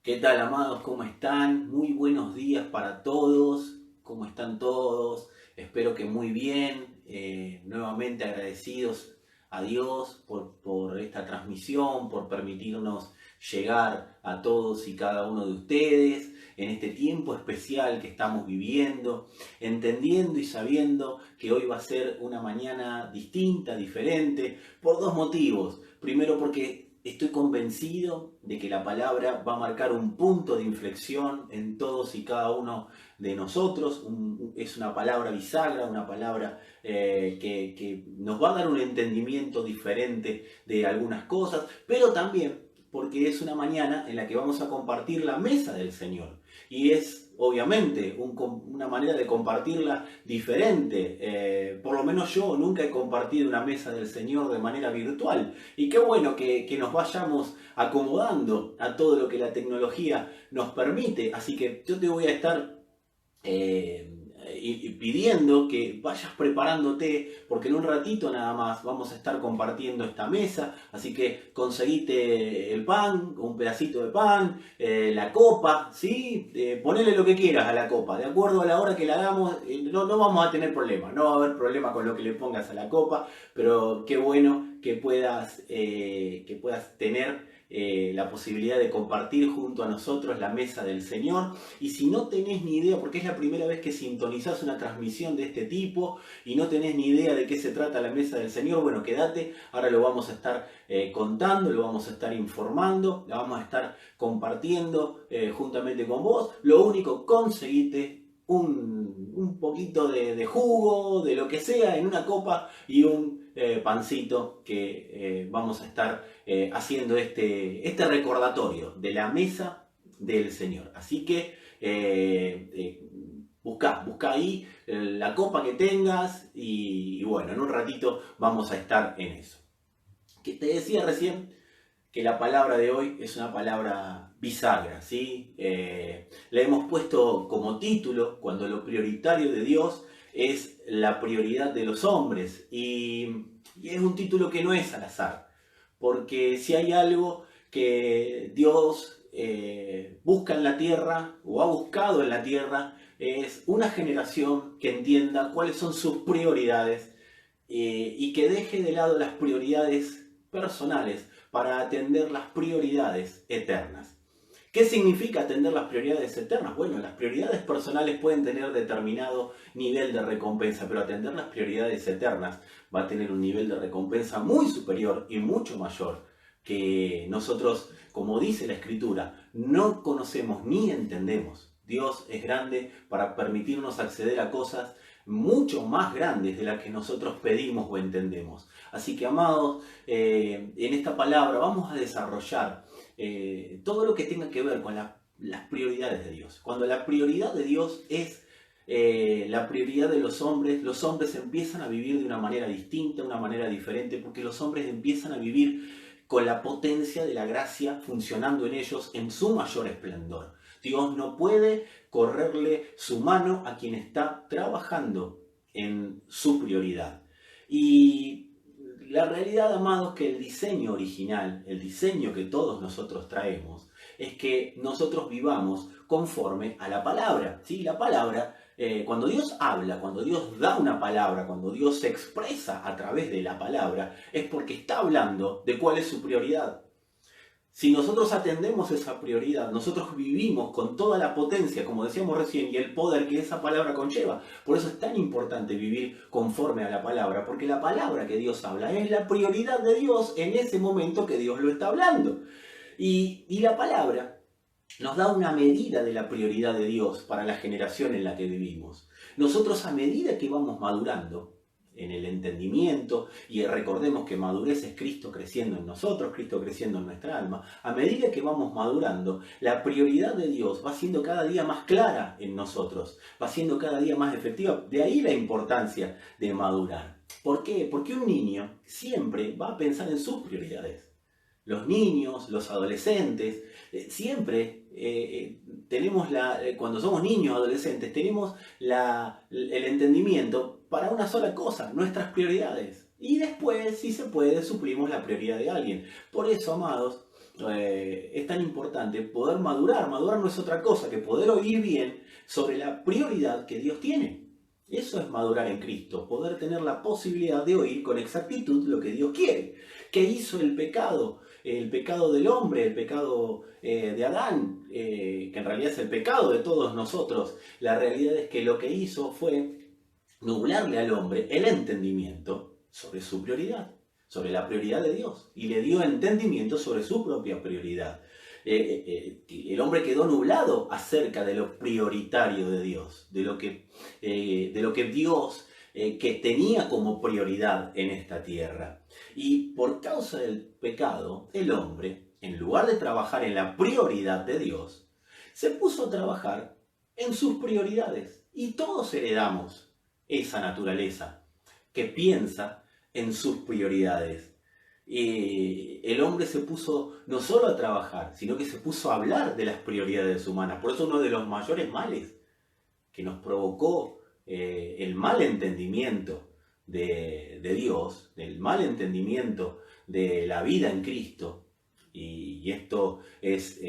¿Qué tal, amados? ¿Cómo están? Muy buenos días para todos. ¿Cómo están todos? Espero que muy bien. Nuevamente agradecidos a Dios por esta transmisión, por permitirnos llegar a todos y cada uno de ustedes en este tiempo especial que estamos viviendo, entendiendo y sabiendo que hoy va a ser una mañana distinta, diferente, por dos motivos. Primero porque estoy convencido de que la palabra va a marcar un punto de inflexión en todos y cada uno de nosotros. Es una palabra bisagra, una palabra que nos va a dar un entendimiento diferente de algunas cosas, pero también porque es una mañana en la que vamos a compartir la mesa del Señor. Y es obviamente una manera de compartirla diferente. Por lo menos yo nunca he compartido una mesa del Señor de manera virtual. Y qué bueno que nos vayamos acomodando a todo lo que la tecnología nos permite. Así que yo te voy a estar y pidiendo que vayas preparándote, porque en un ratito nada más vamos a estar compartiendo esta mesa. Así que conseguite el pan, un pedacito de pan, la copa, ¿sí? Ponele lo que quieras a la copa, de acuerdo a la hora que la hagamos. No vamos a tener problema, no va a haber problema con lo que le pongas a la copa, pero qué bueno que puedas tener la posibilidad de compartir junto a nosotros la mesa del Señor. Y si no tenés ni idea, porque es la primera vez que sintonizás una transmisión de este tipo y no tenés ni idea de qué se trata la mesa del Señor, bueno, quédate, ahora lo vamos a estar contando, lo vamos a estar informando, la vamos a estar compartiendo juntamente con vos. Lo único, conseguite un poquito de jugo, de lo que sea, en una copa y un pancito que vamos a estar haciendo este recordatorio de la mesa del Señor. Así que busca ahí la copa que tengas y bueno, en un ratito vamos a estar en eso. Que te decía recién que la palabra de hoy es una palabra bisagra, ¿sí? Le hemos puesto como título cuando lo prioritario de Dios es la prioridad de los hombres y es un título que no es al azar, porque si hay algo que Dios busca en la tierra o ha buscado en la tierra es una generación que entienda cuáles son sus prioridades y que deje de lado las prioridades personales para atender las prioridades eternas. ¿Qué significa atender las prioridades eternas? Bueno, las prioridades personales pueden tener determinado nivel de recompensa, pero atender las prioridades eternas va a tener un nivel de recompensa muy superior y mucho mayor que nosotros, como dice la Escritura, no conocemos ni entendemos. Dios es grande para permitirnos acceder a cosas mucho más grandes de las que nosotros pedimos o entendemos. Así que, amados, en esta palabra vamos a desarrollar todo lo que tenga que ver con las prioridades de Dios. Cuando la prioridad de Dios es la prioridad de los hombres empiezan a vivir de una manera distinta, una manera diferente, porque los hombres empiezan a vivir con la potencia de la gracia funcionando en ellos en su mayor esplendor. Dios no puede correrle su mano a quien está trabajando en su prioridad. Y la realidad, amados, que el diseño original, el diseño que todos nosotros traemos, es que nosotros vivamos conforme a la palabra. ¿Sí? La palabra, cuando Dios habla, cuando Dios da una palabra, cuando Dios se expresa a través de la palabra, es porque está hablando de cuál es su prioridad. Si nosotros atendemos esa prioridad, nosotros vivimos con toda la potencia, como decíamos recién, y el poder que esa palabra conlleva. Por eso es tan importante vivir conforme a la palabra, porque la palabra que Dios habla es la prioridad de Dios en ese momento que Dios lo está hablando. Y la palabra nos da una medida de la prioridad de Dios para la generación en la que vivimos. Nosotros, a medida que vamos madurando en el entendimiento, y recordemos que madurez es Cristo creciendo en nosotros, Cristo creciendo en nuestra alma, a medida que vamos madurando, la prioridad de Dios va siendo cada día más clara en nosotros, va siendo cada día más efectiva. De ahí la importancia de madurar. ¿Por qué? Porque un niño siempre va a pensar en sus prioridades. Los niños, los adolescentes, siempre tenemos cuando somos niños, adolescentes, tenemos el entendimiento para una sola cosa, nuestras prioridades. Y después, si se puede, suplimos la prioridad de alguien. Por eso, amados, es tan importante poder madurar. Madurar no es otra cosa que poder oír bien sobre la prioridad que Dios tiene. Eso es madurar en Cristo, poder tener la posibilidad de oír con exactitud lo que Dios quiere. ¿Qué hizo el pecado? El pecado del hombre, el pecado de Adán, que en realidad es el pecado de todos nosotros. La realidad es que lo que hizo fue nublarle al hombre el entendimiento sobre su prioridad, sobre la prioridad de Dios, y le dio entendimiento sobre su propia prioridad. El hombre quedó nublado acerca de lo prioritario de Dios, de lo que Dios que tenía como prioridad en esta tierra. Y por causa del pecado, el hombre, en lugar de trabajar en la prioridad de Dios, se puso a trabajar en sus prioridades. Y todos heredamos esa naturaleza que piensa en sus prioridades. El hombre se puso no solo a trabajar, sino que se puso a hablar de las prioridades humanas. Por eso uno de los mayores males que nos provocó el mal entendimiento de Dios, el mal entendimiento de la vida en Cristo, y esto es,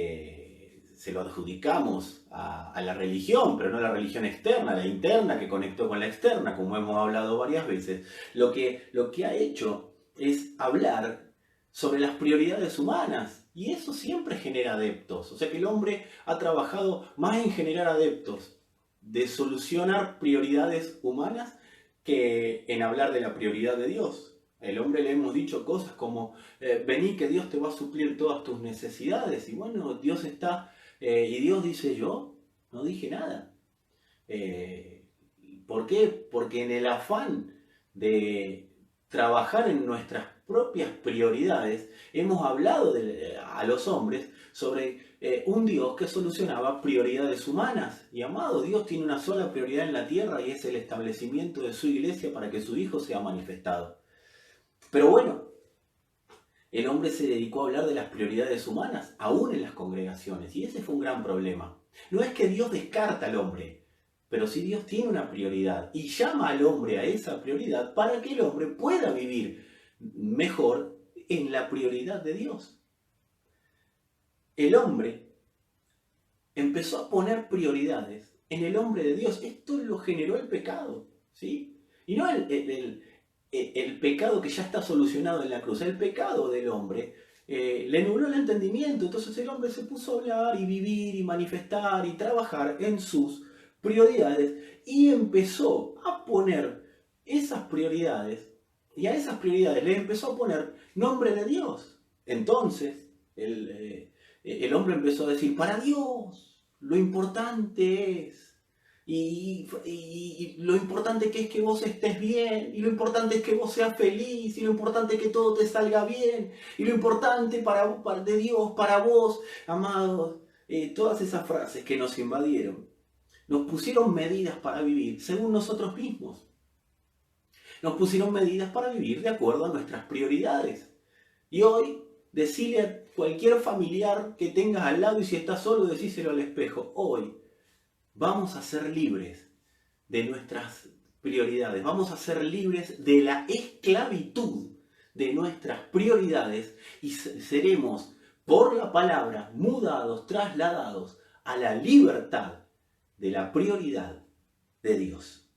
se lo adjudicamos a la religión, pero no a la religión externa, a la interna que conectó con la externa, como hemos hablado varias veces. Lo que ha hecho es hablar sobre las prioridades humanas, y eso siempre genera adeptos. O sea que el hombre ha trabajado más en generar adeptos de solucionar prioridades humanas que en hablar de la prioridad de Dios. El hombre le hemos dicho cosas como, vení que Dios te va a suplir todas tus necesidades. Y bueno, Dios está, y Dios dice, yo no dije nada. ¿Por qué? Porque en el afán de trabajar en nuestras propias prioridades, hemos hablado a los hombres sobre un Dios que solucionaba prioridades humanas. Y amado, Dios tiene una sola prioridad en la tierra, y es el establecimiento de su iglesia para que su Hijo sea manifestado. Pero bueno, el hombre se dedicó a hablar de las prioridades humanas, aún en las congregaciones, y ese fue un gran problema. No es que Dios descarta al hombre, pero sí Dios tiene una prioridad y llama al hombre a esa prioridad para que el hombre pueda vivir mejor en la prioridad de Dios. El hombre empezó a poner prioridades en el hombre de Dios. Esto lo generó el pecado, ¿sí? Y no el pecado que ya está solucionado en la cruz, el pecado del hombre le nubló el entendimiento. Entonces el hombre se puso a hablar y vivir y manifestar y trabajar en sus prioridades, y empezó a poner esas prioridades, y a esas prioridades le empezó a poner nombre de Dios. Entonces el hombre empezó a decir, para Dios lo importante es, y lo importante que es que vos estés bien, y lo importante es que vos seas feliz, y lo importante es que todo te salga bien, y lo importante de Dios para vos, amados. Todas esas frases que nos invadieron nos pusieron medidas para vivir según nosotros mismos. Nos pusieron medidas para vivir de acuerdo a nuestras prioridades. Y hoy, decile a cualquier familiar que tengas al lado, y si estás solo, decíselo al espejo, hoy vamos a ser libres de nuestras prioridades. Vamos a ser libres de la esclavitud de nuestras prioridades, y seremos, por la palabra, mudados, trasladados a la libertad de la prioridad de Dios.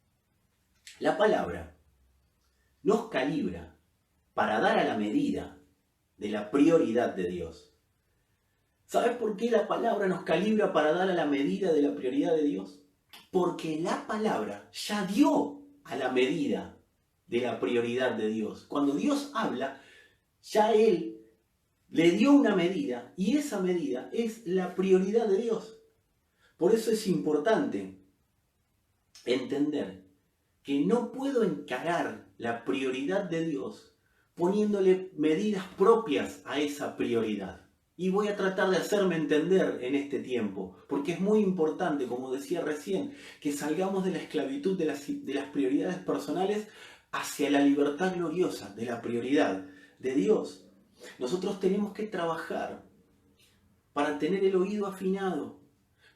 La palabra nos calibra para dar a la medida de la prioridad de Dios. ¿Sabes por qué la palabra nos calibra para dar a la medida de la prioridad de Dios? Porque la palabra ya dio a la medida de la prioridad de Dios. Cuando Dios habla, ya Él le dio una medida, y esa medida es la prioridad de Dios. Por eso es importante entender que no puedo encarar la prioridad de Dios poniéndole medidas propias a esa prioridad. Y voy a tratar de hacerme entender en este tiempo, porque es muy importante, como decía recién, que salgamos de la esclavitud de las prioridades personales hacia la libertad gloriosa de la prioridad de Dios. Nosotros tenemos que trabajar para tener el oído afinado.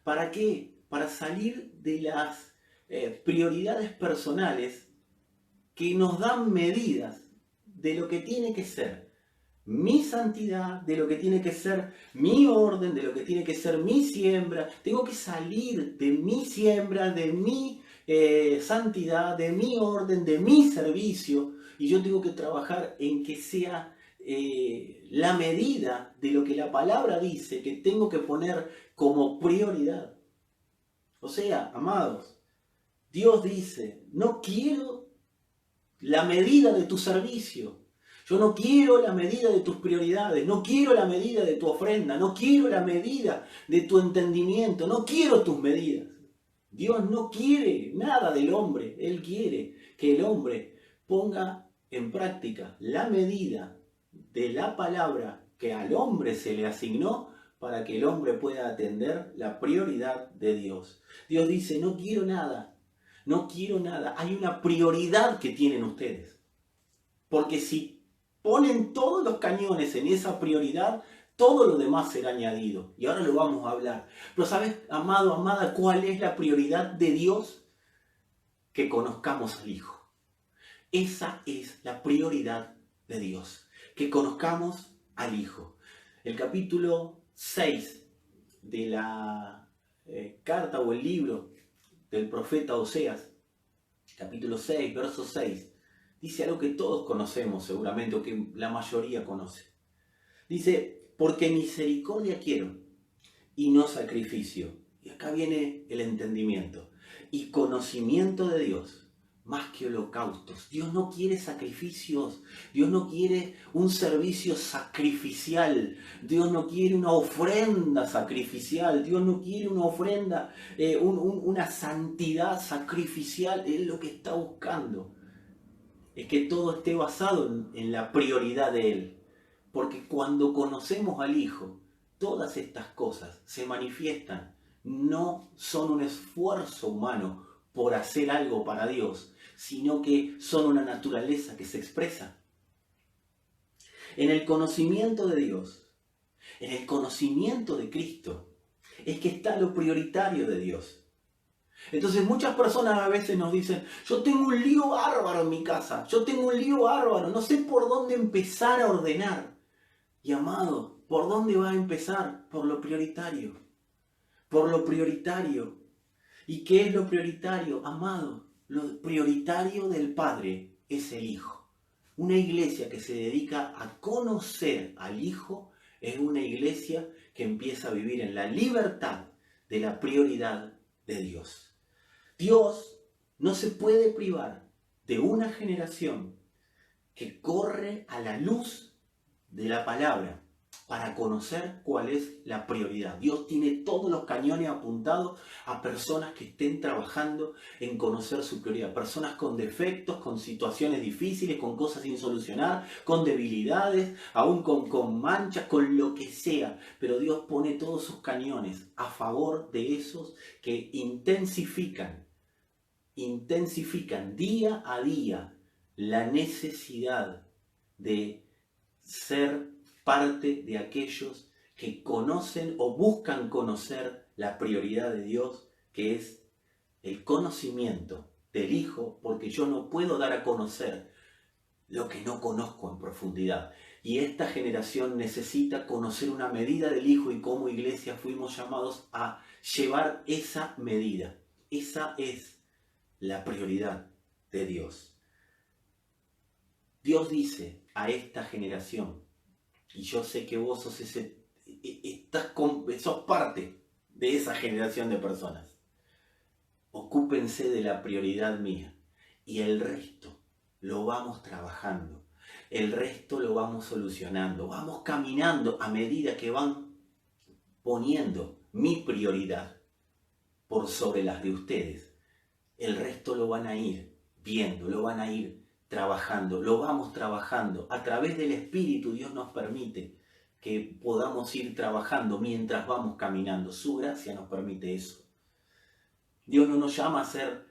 ¿Para qué? Para salir de las prioridades personales que nos dan medidas de lo que tiene que ser mi santidad, de lo que tiene que ser mi orden, de lo que tiene que ser mi siembra. Tengo que salir de mi siembra, de mi santidad, de mi orden, de mi servicio. Y yo tengo que trabajar en que sea la medida de lo que la palabra dice que tengo que poner como prioridad. O sea, amados, Dios dice, no quiero la medida de tu servicio. Yo no quiero la medida de tus prioridades, no quiero la medida de tu ofrenda, no quiero la medida de tu entendimiento, no quiero tus medidas. Dios no quiere nada del hombre, Él quiere que el hombre ponga en práctica la medida de la palabra que al hombre se le asignó para que el hombre pueda atender la prioridad de Dios. Dios dice, no quiero nada, no quiero nada. Hay una prioridad que tienen ustedes. Porque si ponen todos los cañones en esa prioridad, todo lo demás será añadido. Y ahora lo vamos a hablar. Pero ¿sabes, amado, amada, cuál es la prioridad de Dios? Que conozcamos al Hijo. Esa es la prioridad de Dios. Que conozcamos al Hijo. El capítulo 6 de la carta o el libro del profeta Oseas, capítulo 6, verso 6, dice algo que todos conocemos seguramente, o que la mayoría conoce. Dice, porque misericordia quiero y no sacrificio. Y acá viene el entendimiento. Y conocimiento de Dios, más que holocaustos. Dios no quiere sacrificios. Dios no quiere un servicio sacrificial. Dios no quiere una ofrenda sacrificial. Dios no quiere una ofrenda, una santidad sacrificial. Él lo que está buscando es que todo esté basado en la prioridad de Él. Porque cuando conocemos al Hijo, todas estas cosas se manifiestan. No son un esfuerzo humano por hacer algo para Dios, sino que son una naturaleza que se expresa. En el conocimiento de Dios, en el conocimiento de Cristo, es que está lo prioritario de Dios. Entonces muchas personas a veces nos dicen, yo tengo un lío bárbaro en mi casa, yo tengo un lío bárbaro, no sé por dónde empezar a ordenar. Y amado, ¿por dónde va a empezar? Por lo prioritario. Por lo prioritario. ¿Y qué es lo prioritario? Amado, lo prioritario del Padre es el Hijo. Una iglesia que se dedica a conocer al Hijo es una iglesia que empieza a vivir en la libertad de la prioridad de Dios. Dios no se puede privar de una generación que corre a la luz de la palabra para conocer cuál es la prioridad. Dios tiene todos los cañones apuntados a personas que estén trabajando en conocer su prioridad. Personas con defectos, con situaciones difíciles, con cosas sin solucionar, con debilidades, aún con manchas, con lo que sea. Pero Dios pone todos sus cañones a favor de esos que intensifican día a día la necesidad de ser parte de aquellos que conocen o buscan conocer la prioridad de Dios, que es el conocimiento del Hijo, porque yo no puedo dar a conocer lo que no conozco en profundidad. Y esta generación necesita conocer una medida del Hijo, y como iglesia fuimos llamados a llevar esa medida. Esa es la prioridad de Dios. Dios dice a esta generación, y yo sé que vos sos parte de esa generación de personas. Ocúpense de la prioridad mía y el resto lo vamos trabajando. El resto lo vamos solucionando. Vamos caminando a medida que van poniendo mi prioridad por sobre las de ustedes. El resto lo van a ir viendo, lo van a ir trabajando, lo vamos trabajando. A través del Espíritu Dios nos permite que podamos ir trabajando mientras vamos caminando. Su gracia nos permite eso. Dios no nos llama a ser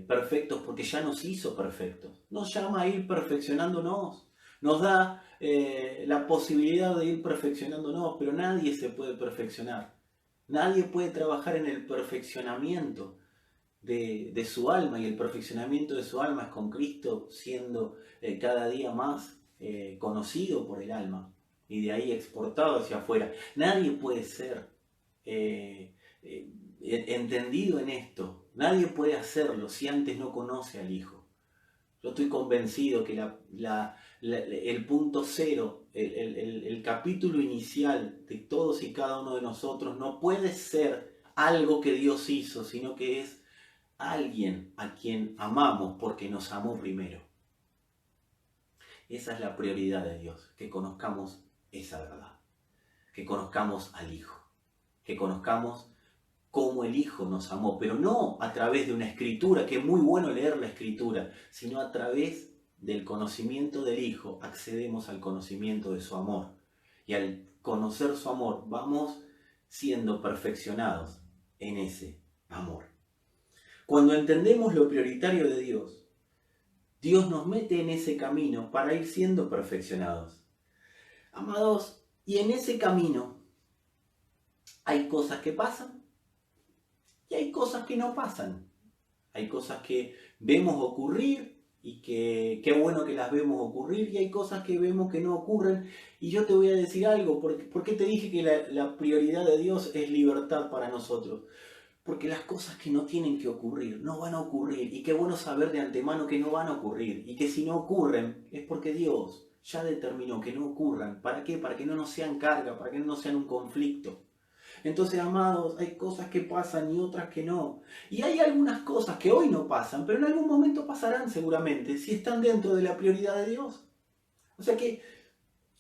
perfectos porque ya nos hizo perfectos. Nos llama a ir perfeccionándonos. Nos da la posibilidad de ir perfeccionándonos, pero nadie se puede perfeccionar. Nadie puede trabajar en el perfeccionamiento de su alma, y el perfeccionamiento de su alma es con Cristo, siendo cada día más conocido por el alma y de ahí exportado hacia afuera. Nadie puede ser entendido en esto. Nadie puede hacerlo si antes no conoce al Hijo. Yo estoy convencido que el punto cero, el capítulo inicial de todos y cada uno de nosotros no puede ser algo que Dios hizo, sino que es alguien a quien amamos porque nos amó primero. Esa es la prioridad de Dios, que conozcamos esa verdad, que conozcamos al Hijo, que conozcamos cómo el Hijo nos amó, pero no a través de una escritura, que es muy bueno leer la escritura, sino a través del conocimiento del Hijo accedemos al conocimiento de su amor. Y al conocer su amor vamos siendo perfeccionados en ese amor. Cuando entendemos lo prioritario de Dios, Dios nos mete en ese camino para ir siendo perfeccionados. Amados, y en ese camino hay cosas que pasan y hay cosas que no pasan. Hay cosas que vemos ocurrir y que qué bueno que las vemos ocurrir, y hay cosas que vemos que no ocurren. Y yo te voy a decir algo, ¿por qué te dije que la prioridad de Dios es libertad para nosotros? Porque las cosas que no tienen que ocurrir, no van a ocurrir. Y qué bueno saber de antemano que no van a ocurrir. Y que si no ocurren, es porque Dios ya determinó que no ocurran. ¿Para qué? Para que no nos sean carga, para que no nos sean un conflicto. Entonces, amados, hay cosas que pasan y otras que no. Y hay algunas cosas que hoy no pasan, pero en algún momento pasarán seguramente, si están dentro de la prioridad de Dios. O sea que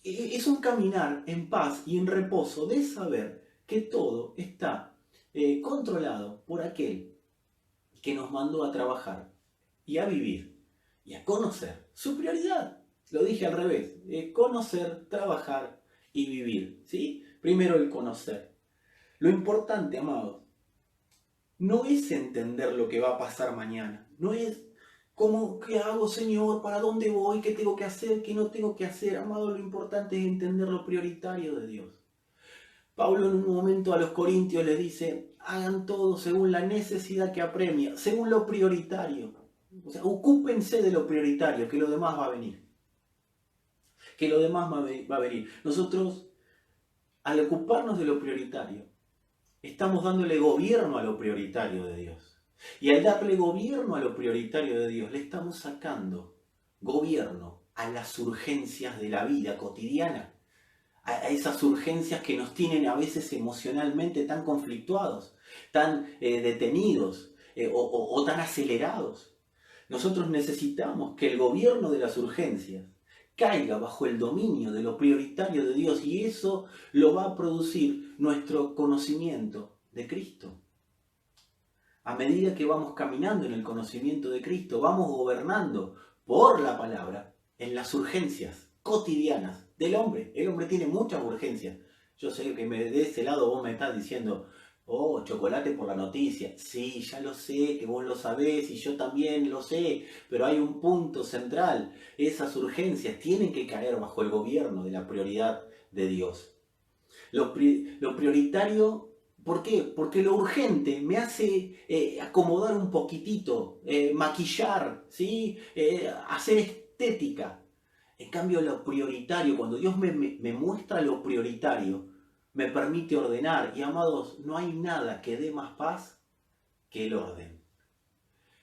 es un caminar en paz y en reposo de saber que todo está controlado por aquel que nos mandó a trabajar y a vivir y a conocer su prioridad. Lo dije al revés, conocer, trabajar y vivir, ¿sí? Primero el conocer. Lo importante, amados, no es entender lo que va a pasar mañana, no es cómo, qué hago, Señor, para dónde voy, qué tengo que hacer, qué no tengo que hacer. Amado, lo importante es entender lo prioritario de Dios. Pablo en un momento a los corintios les dice, hagan todo según la necesidad que apremia, según lo prioritario. O sea, ocúpense de lo prioritario, que lo demás va a venir. Que lo demás va a venir. Nosotros, al ocuparnos de lo prioritario, estamos dándole gobierno a lo prioritario de Dios. Y al darle gobierno a lo prioritario de Dios, le estamos sacando gobierno a las urgencias de la vida cotidiana. A esas urgencias que nos tienen a veces emocionalmente tan conflictuados, tan detenidos o tan acelerados. Nosotros necesitamos que el gobierno de las urgencias caiga bajo el dominio de lo prioritario de Dios, y eso lo va a producir nuestro conocimiento de Cristo. A medida que vamos caminando en el conocimiento de Cristo, vamos gobernando por la palabra en las urgencias cotidianas del hombre. El hombre tiene muchas urgencias. Yo sé que de ese lado vos me estás diciendo, oh, chocolate por la noticia. Sí, ya lo sé, que vos lo sabés y yo también lo sé, pero hay un punto central. Esas urgencias tienen que caer bajo el gobierno de la prioridad de Dios. Lo prioritario, ¿por qué? Porque lo urgente me hace acomodar un poquitito, maquillar, ¿sí? Hacer estética. En cambio, lo prioritario, cuando Dios me muestra lo prioritario, me permite ordenar. Y amados, no hay nada que dé más paz que el orden.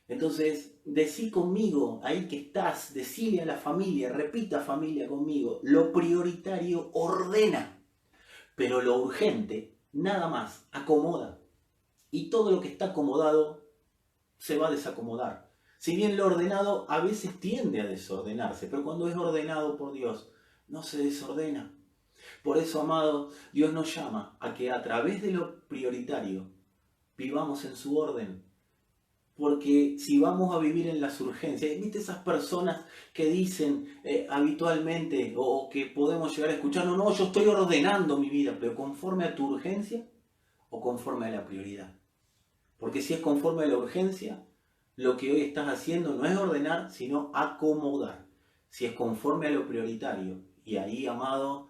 Entonces, decí conmigo, ahí que estás, decile a la familia, repita familia conmigo, lo prioritario ordena, pero lo urgente nada más acomoda. Y todo lo que está acomodado se va a desacomodar. Si bien lo ordenado a veces tiende a desordenarse, pero cuando es ordenado por Dios, no se desordena. Por eso, amado, Dios nos llama a que a través de lo prioritario vivamos en su orden. Porque si vamos a vivir en las urgencias, ¿viste esas personas que dicen habitualmente o que podemos llegar a escuchar, no, yo estoy ordenando mi vida, pero conforme a tu urgencia o conforme a la prioridad? Porque si es conforme a la urgencia, lo que hoy estás haciendo no es ordenar, sino acomodar. Si es conforme a lo prioritario, y ahí, amado,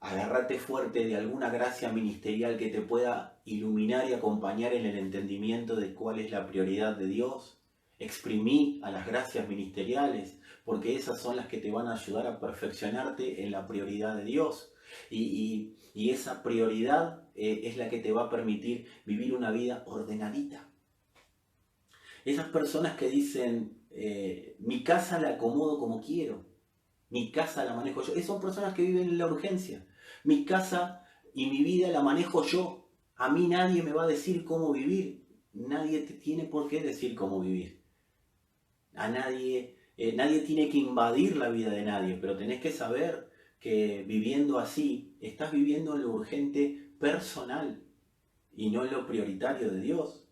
agárrate fuerte de alguna gracia ministerial que te pueda iluminar y acompañar en el entendimiento de cuál es la prioridad de Dios, exprimí a las gracias ministeriales, porque esas son las que te van a ayudar a perfeccionarte en la prioridad de Dios. Y esa prioridad es la que te va a permitir vivir una vida ordenadita. Esas personas que dicen, mi casa la acomodo como quiero, mi casa la manejo yo, son personas que viven en la urgencia. Mi casa y mi vida la manejo yo. A mí nadie me va a decir cómo vivir. Nadie te tiene por qué decir cómo vivir. A nadie, nadie tiene que invadir la vida de nadie, pero tenés que saber que viviendo así, estás viviendo en lo urgente personal y no en lo prioritario de Dios.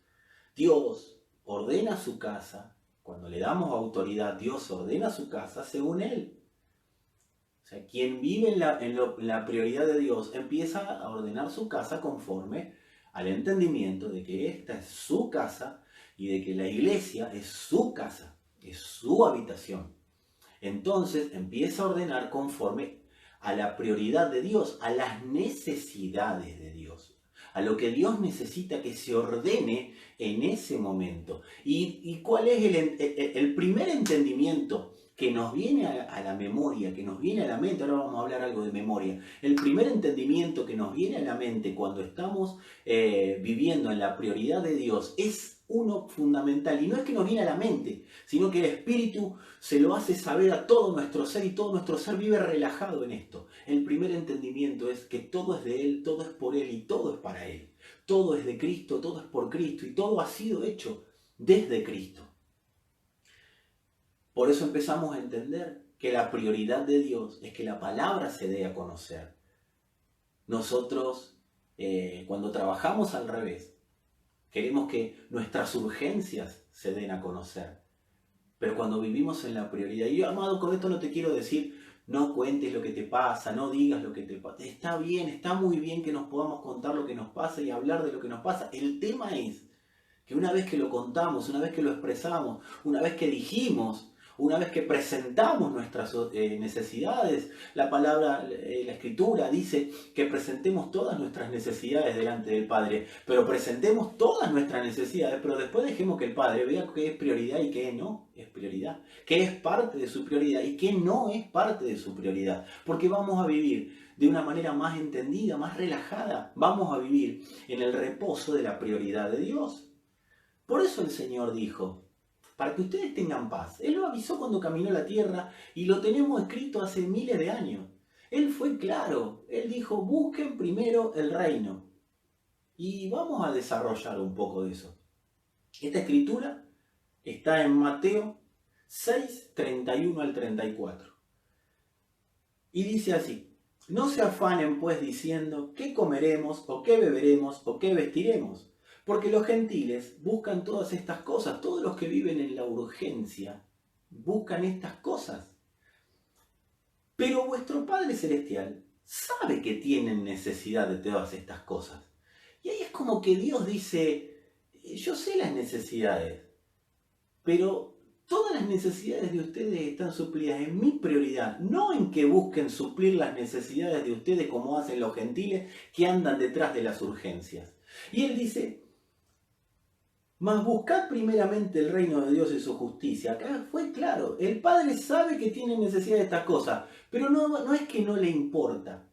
Dios ordena su casa, cuando le damos autoridad, Dios ordena su casa según Él. O sea, quien vive en la prioridad de Dios empieza a ordenar su casa conforme al entendimiento de que esta es su casa y de que la iglesia es su casa, es su habitación. Entonces empieza a ordenar conforme a la prioridad de Dios, a las necesidades de Dios, a lo que Dios necesita que se ordene en ese momento. ¿Y cuál es el primer entendimiento que nos viene a la memoria, que nos viene a la mente? Ahora vamos a hablar algo de memoria. El primer entendimiento que nos viene a la mente cuando estamos viviendo en la prioridad de Dios es uno fundamental, y no es que nos viene a la mente, sino que el Espíritu se lo hace saber a todo nuestro ser, y todo nuestro ser vive relajado en esto. El primer entendimiento es que todo es de Él, todo es por Él y todo es para Él. Todo es de Cristo, todo es por Cristo y todo ha sido hecho desde Cristo. Por eso empezamos a entender que la prioridad de Dios es que la palabra se dé a conocer. Nosotros, cuando trabajamos al revés, queremos que nuestras urgencias se den a conocer. Pero cuando vivimos en la prioridad, y yo, amado, con esto no te quiero decir, no cuentes lo que te pasa, no digas lo que te pasa. Está bien, está muy bien que nos podamos contar lo que nos pasa y hablar de lo que nos pasa. El tema es que una vez que lo contamos, una vez que lo expresamos, una vez que dijimos, una vez que presentamos nuestras necesidades, la palabra, la Escritura dice que presentemos todas nuestras necesidades delante del Padre, pero presentemos todas nuestras necesidades, pero después dejemos que el Padre vea qué es prioridad y qué no es prioridad, qué es parte de su prioridad y qué no es parte de su prioridad, porque vamos a vivir de una manera más entendida, más relajada, vamos a vivir en el reposo de la prioridad de Dios. Por eso el Señor dijo, para que ustedes tengan paz. Él lo avisó cuando caminó la tierra y lo tenemos escrito hace miles de años. Él fue claro, él dijo, busquen primero el reino. Y vamos a desarrollar un poco de eso. Esta escritura está en Mateo 6, 31 al 34. Y dice así, no se afanen pues diciendo, ¿qué comeremos o qué beberemos o qué vestiremos? Porque los gentiles buscan todas estas cosas, todos los que viven en la urgencia buscan estas cosas. Pero vuestro Padre Celestial sabe que tienen necesidad de todas estas cosas. Y ahí es como que Dios dice, yo sé las necesidades, pero todas las necesidades de ustedes están suplidas en mi prioridad, no en que busquen suplir las necesidades de ustedes como hacen los gentiles que andan detrás de las urgencias. Y Él dice, mas buscad primeramente el reino de Dios y su justicia. Acá fue claro, el Padre sabe que tiene necesidad de estas cosas, pero no es que no le importa.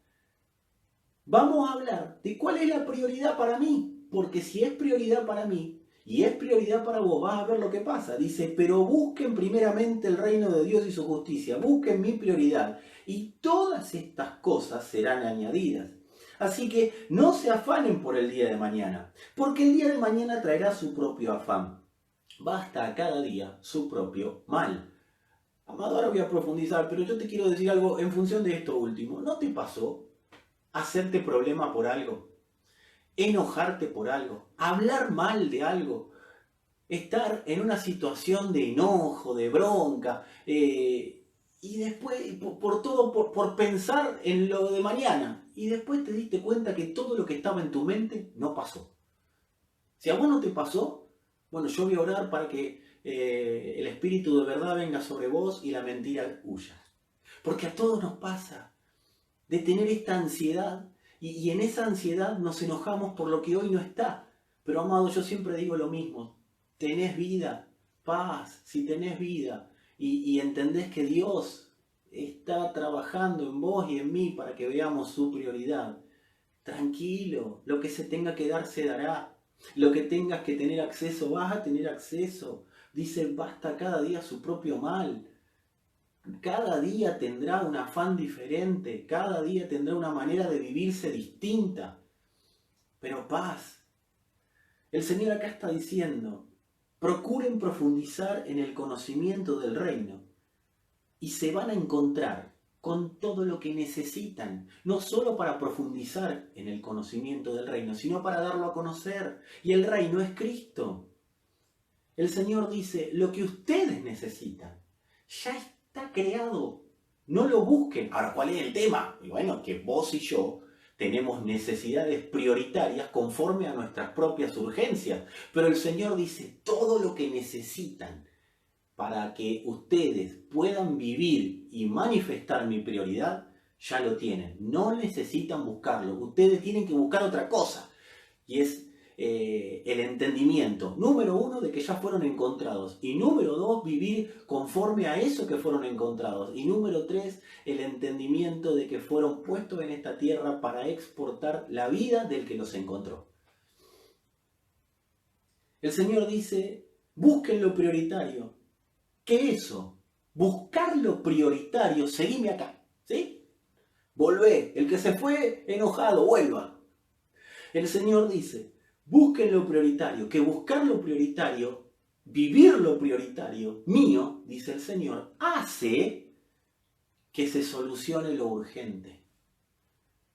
Vamos a hablar de cuál es la prioridad para mí, porque si es prioridad para mí y es prioridad para vos, vas a ver lo que pasa. Dice, pero busquen primeramente el reino de Dios y su justicia, busquen mi prioridad y todas estas cosas serán añadidas. Así que no se afanen por el día de mañana, porque el día de mañana traerá su propio afán. Basta a cada día su propio mal. Amado, ahora voy a profundizar, pero yo te quiero decir algo en función de esto último. ¿No te pasó hacerte problema por algo? Enojarte por algo, hablar mal de algo, estar en una situación de enojo, de bronca, y después por pensar en lo de mañana, y después te diste cuenta que todo lo que estaba en tu mente no pasó. Si a vos no te pasó, bueno, yo voy a orar para que el Espíritu de verdad venga sobre vos y la mentira huya. Porque a todos nos pasa de tener esta ansiedad, y en esa ansiedad nos enojamos por lo que hoy no está. Pero amado, yo siempre digo lo mismo, tenés vida, paz, si tenés vida y entendés que Dios está trabajando en vos y en mí para que veamos su prioridad, tranquilo, lo que se tenga que dar se dará. Lo que tengas que tener acceso, vas a tener acceso. Dice, basta cada día su propio mal. Cada día tendrá un afán diferente, cada día tendrá una manera de vivirse distinta. Pero paz. El Señor acá está diciendo, procuren profundizar en el conocimiento del reino y se van a encontrar con todo lo que necesitan, no solo para profundizar en el conocimiento del reino, sino para darlo a conocer. Y el reino es Cristo. El Señor dice, lo que ustedes necesitan ya está creado. No lo busquen. Ahora, ¿cuál es el tema? Y bueno, que vos y yo tenemos necesidades prioritarias conforme a nuestras propias urgencias. Pero el Señor dice, todo lo que necesitan para que ustedes puedan vivir y manifestar mi prioridad, ya lo tienen. No necesitan buscarlo. Ustedes tienen que buscar otra cosa. Y es el entendimiento, número 1, de que ya fueron encontrados. Y número 2, vivir conforme a eso que fueron encontrados. Y número 3, el entendimiento de que fueron puestos en esta tierra para exportar la vida del que los encontró. El Señor dice, busquen lo prioritario. ¿Qué es eso? Buscar lo prioritario, seguime acá, ¿sí? Volvé, el que se fue enojado, vuelva. El Señor dice, busquen lo prioritario, que buscar lo prioritario, vivir lo prioritario, mío, dice el Señor, hace que se solucione lo urgente.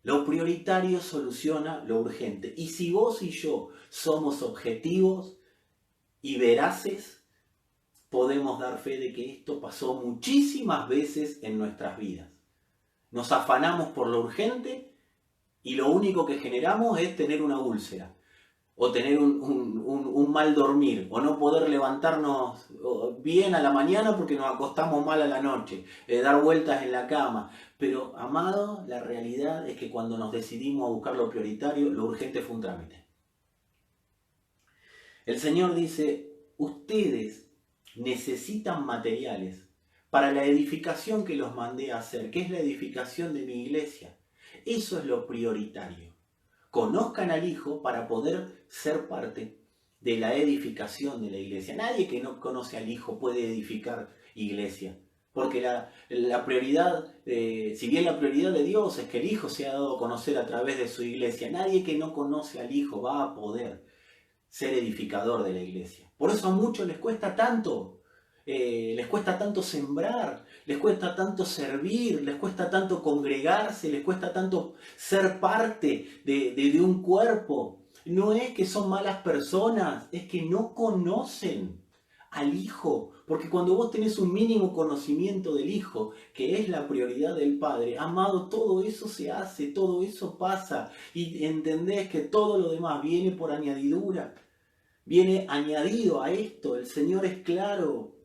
Lo prioritario soluciona lo urgente. Y si vos y yo somos objetivos y veraces, podemos dar fe de que esto pasó muchísimas veces en nuestras vidas. Nos afanamos por lo urgente y lo único que generamos es tener una úlcera, o tener un mal dormir, o no poder levantarnos bien a la mañana porque nos acostamos mal a la noche, dar vueltas en la cama. Pero, amado, la realidad es que cuando nos decidimos a buscar lo prioritario, lo urgente fue un trámite. El Señor dice, ustedes necesitan materiales para la edificación que los mandé a hacer, que es la edificación de mi iglesia. Eso es lo prioritario. Conozcan al Hijo para poder ser parte de la edificación de la iglesia. Nadie que no conoce al Hijo puede edificar iglesia. Porque la prioridad, si bien la prioridad de Dios es que el Hijo sea dado a conocer a través de su iglesia, nadie que no conoce al Hijo va a poder ser edificador de la iglesia. Por eso a muchos les cuesta tanto sembrar, les cuesta tanto servir, les cuesta tanto congregarse, les cuesta tanto ser parte de un cuerpo. No es que son malas personas, es que no conocen al Hijo. Porque cuando vos tenés un mínimo conocimiento del Hijo, que es la prioridad del Padre, amado, todo eso se hace, todo eso pasa. Y entendés que todo lo demás viene por añadidura. Viene añadido a esto. El Señor es claro.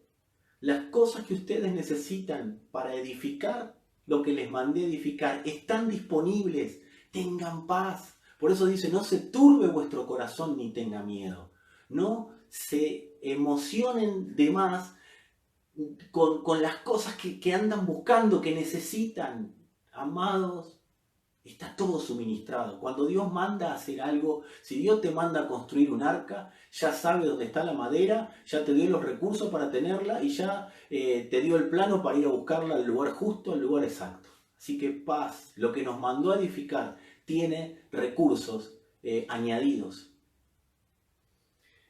Las cosas que ustedes necesitan para edificar lo que les mandé edificar están disponibles. Tengan paz. Por eso dice, no se turbe vuestro corazón ni tenga miedo. No se emocionen de más con las cosas que andan buscando, que necesitan. Amados, está todo suministrado. Cuando Dios manda a hacer algo, si Dios te manda a construir un arca, ya sabe dónde está la madera, ya te dio los recursos para tenerla y ya te dio el plano para ir a buscarla al lugar justo, al lugar exacto. Así que paz, lo que nos mandó a edificar tiene recursos añadidos.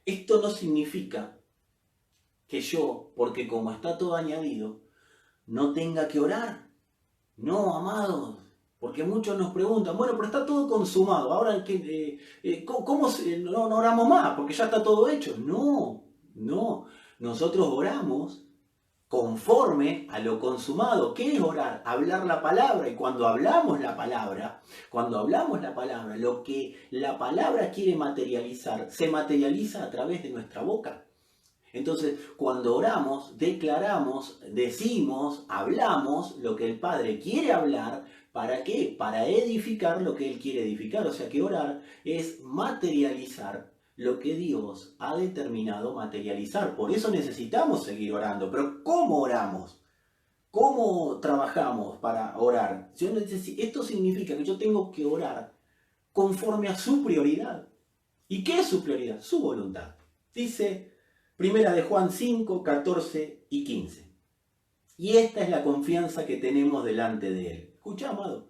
Esto no significa que yo, porque como está todo añadido, no tenga que orar. No, amados. Porque muchos nos preguntan, bueno, pero está todo consumado, ahora ¿cómo no oramos más? Porque ya está todo hecho. No, nosotros oramos conforme a lo consumado. ¿Qué es orar? Hablar la palabra. Y cuando hablamos la palabra, lo que la palabra quiere materializar, se materializa a través de nuestra boca. Entonces, cuando oramos, declaramos, decimos, hablamos lo que el Padre quiere hablar. ¿Para qué? Para edificar lo que Él quiere edificar. O sea que orar es materializar lo que Dios ha determinado materializar. Por eso necesitamos seguir orando. Pero ¿cómo oramos? ¿Cómo trabajamos para orar? Esto significa que yo tengo que orar conforme a su prioridad. ¿Y qué es su prioridad? Su voluntad. Dice Primera de Juan 5, 14 y 15. Y esta es la confianza que tenemos delante de Él. Escucha, amado,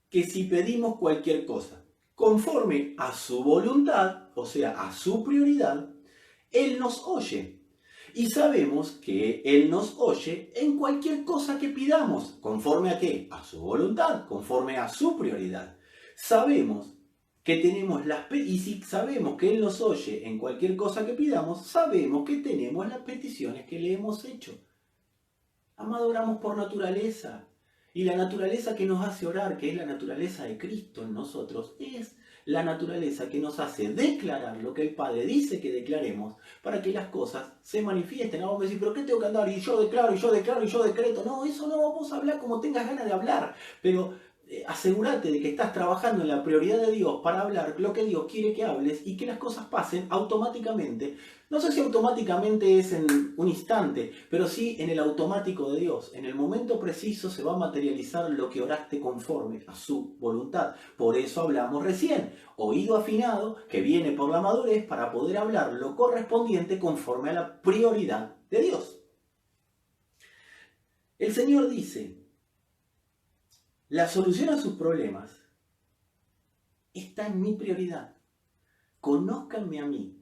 que si pedimos cualquier cosa conforme a su voluntad, o sea, a su prioridad, Él nos oye. Y sabemos que Él nos oye en cualquier cosa que pidamos. ¿Conforme a qué? A su voluntad, conforme a su prioridad. Sabemos que tenemos y si sabemos que Él nos oye en cualquier cosa que pidamos, sabemos que tenemos las peticiones que le hemos hecho. Amado, oramos por naturaleza. Y la naturaleza que nos hace orar, que es la naturaleza de Cristo en nosotros, es la naturaleza que nos hace declarar lo que el Padre dice que declaremos para que las cosas se manifiesten. Vamos a decir, ¿pero qué tengo que andar? Y yo declaro, y yo declaro, y yo decreto. No, eso no, vamos a hablar como tengas ganas de hablar. Pero asegúrate de que estás trabajando en la prioridad de Dios para hablar lo que Dios quiere que hables y que las cosas pasen automáticamente. No sé si automáticamente es en un instante, pero sí en el automático de Dios. En el momento preciso se va a materializar lo que oraste conforme a su voluntad. Por eso hablamos recién. Oído afinado que viene por la madurez para poder hablar lo correspondiente conforme a la prioridad de Dios. El Señor dice, la solución a sus problemas está en mi prioridad. Conózcanme a mí.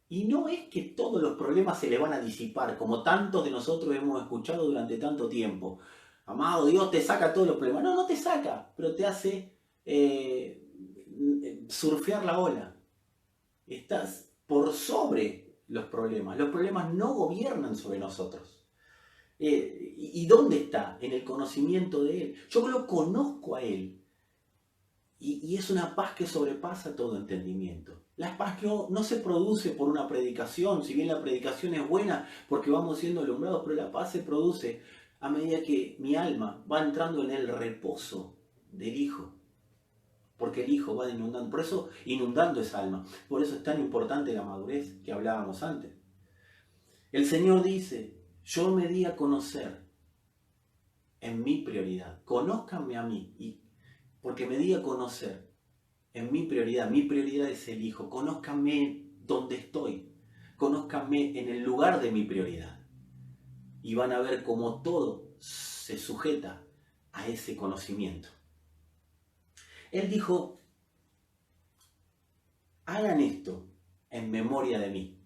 Y no es que todos los problemas se le van a disipar, como tantos de nosotros hemos escuchado durante tanto tiempo. Amado, Dios te saca todos los problemas. No, no te saca, pero te hace surfear la ola. Estás por sobre los problemas. Los problemas no gobiernan sobre nosotros. ¿Y dónde está? En el conocimiento de Él. Yo lo conozco a Él. Y es una paz que sobrepasa todo entendimiento. La paz que no se produce por una predicación, si bien la predicación es buena porque vamos siendo alumbrados, pero la paz se produce a medida que mi alma va entrando en el reposo del Hijo. Porque el Hijo va inundando, por eso inundando esa alma. Por eso es tan importante la madurez que hablábamos antes. El Señor dice, yo me di a conocer en mi prioridad. Conózcanme a mí, porque me di a conocer en mi prioridad. Mi prioridad es el Hijo. Conózcanme donde estoy. Conózcanme en el lugar de mi prioridad. Y van a ver cómo todo se sujeta a ese conocimiento. Él dijo, hagan esto en memoria de mí.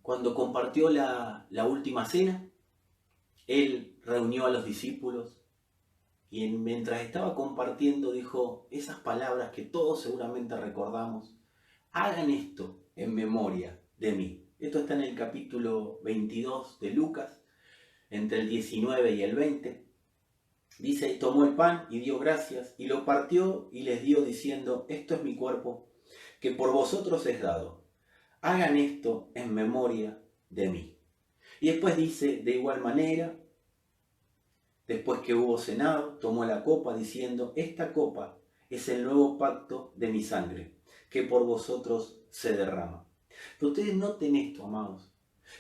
Cuando compartió la última cena, Él reunió a los discípulos y mientras estaba compartiendo dijo esas palabras que todos seguramente recordamos. Hagan esto en memoria de mí. Esto está en el capítulo 22 de Lucas, entre el 19 y el 20. Dice, tomó el pan y dio gracias y lo partió y les dio diciendo, esto es mi cuerpo que por vosotros es dado. Hagan esto en memoria de mí. Y después dice, de igual manera, después que hubo cenado, tomó la copa diciendo, esta copa es el nuevo pacto de mi sangre, que por vosotros se derrama. Pero ustedes noten esto, amados.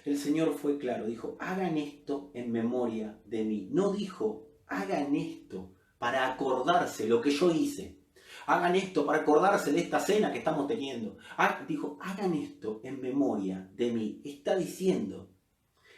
El Señor fue claro, dijo, hagan esto en memoria de mí. No dijo, hagan esto para acordarse lo que yo hice. Hagan esto para acordarse de esta cena que estamos teniendo. Dijo, hagan esto en memoria de mí. Está diciendo,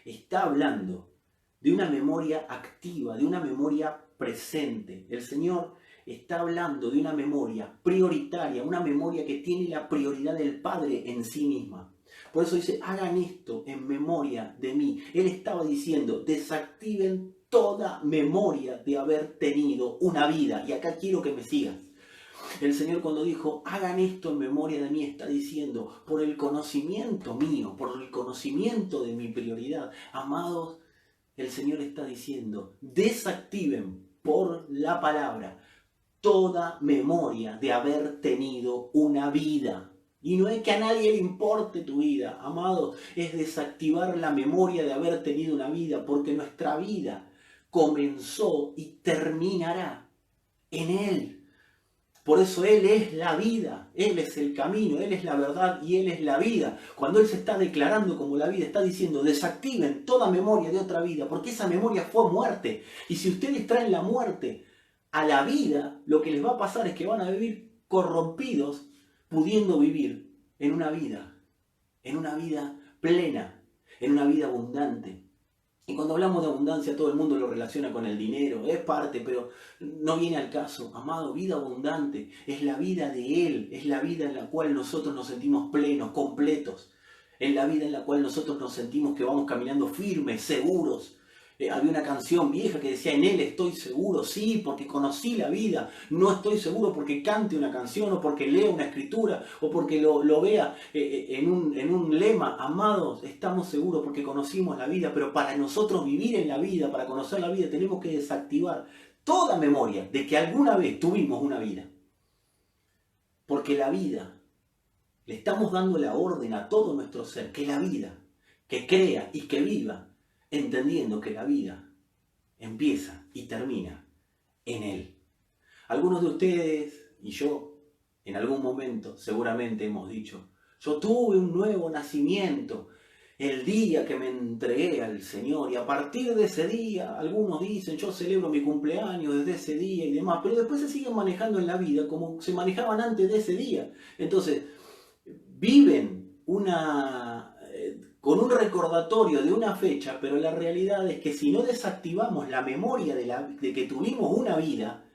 está hablando de una memoria activa, de una memoria presente. El Señor está hablando de una memoria prioritaria, una memoria que tiene la prioridad del Padre en sí misma. Por eso dice, hagan esto en memoria de mí. Él estaba diciendo, desactiven toda memoria de haber tenido una vida. Y acá quiero que me sigas. El Señor cuando dijo, hagan esto en memoria de mí, está diciendo, por el conocimiento mío, por el conocimiento de mi prioridad. Amados, el Señor está diciendo, desactiven por la palabra toda memoria de haber tenido una vida. Y no es que a nadie le importe tu vida, amados, es desactivar la memoria de haber tenido una vida, porque nuestra vida comenzó y terminará en Él. Por eso Él es la vida, Él es el camino, Él es la verdad y Él es la vida. Cuando Él se está declarando como la vida, está diciendo, desactiven toda memoria de otra vida, porque esa memoria fue muerte. Y si ustedes traen la muerte a la vida, lo que les va a pasar es que van a vivir corrompidos, pudiendo vivir en una vida plena, en una vida abundante. Y cuando hablamos de abundancia, todo el mundo lo relaciona con el dinero, es parte, pero no viene al caso. Amado, vida abundante es la vida de Él, es la vida en la cual nosotros nos sentimos plenos, completos, es la vida en la cual nosotros nos sentimos que vamos caminando firmes, seguros. Había una canción vieja que decía, en Él estoy seguro, sí, porque conocí la vida. No estoy seguro porque cante una canción o porque lea una escritura o porque lo vea en un lema. Amados, estamos seguros porque conocimos la vida, pero para nosotros vivir en la vida, para conocer la vida, tenemos que desactivar toda memoria de que alguna vez tuvimos una vida. Porque la vida, le estamos dando la orden a todo nuestro ser, que la vida, que crea y que viva, entendiendo que la vida empieza y termina en Él. Algunos de ustedes y yo, en algún momento, seguramente hemos dicho, yo tuve un nuevo nacimiento el día que me entregué al Señor, y a partir de ese día, algunos dicen, yo celebro mi cumpleaños desde ese día y demás, pero después se siguen manejando en la vida como se manejaban antes de ese día. Entonces, viven con un recordatorio de una fecha, pero la realidad es que si no desactivamos la memoria de que tuvimos una vida,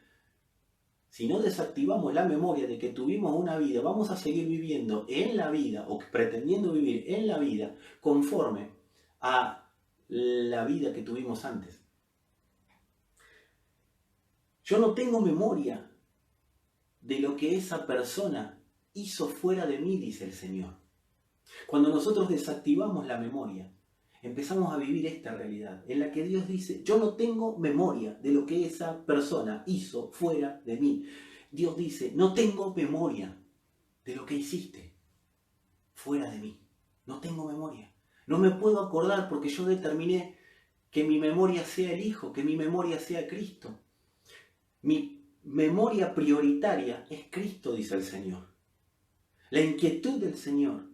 si no desactivamos la memoria de que tuvimos una vida, vamos a seguir viviendo en la vida o pretendiendo vivir en la vida conforme a la vida que tuvimos antes. Yo no tengo memoria de lo que esa persona hizo fuera de mí, dice el Señor. Cuando nosotros desactivamos la memoria, empezamos a vivir esta realidad en la que Dios dice, yo no tengo memoria de lo que esa persona hizo fuera de mí. Dios dice, no tengo memoria de lo que hiciste fuera de mí. No tengo memoria. No me puedo acordar porque yo determiné que mi memoria sea el Hijo, que mi memoria sea Cristo. Mi memoria prioritaria es Cristo, dice el Señor. La inquietud del Señor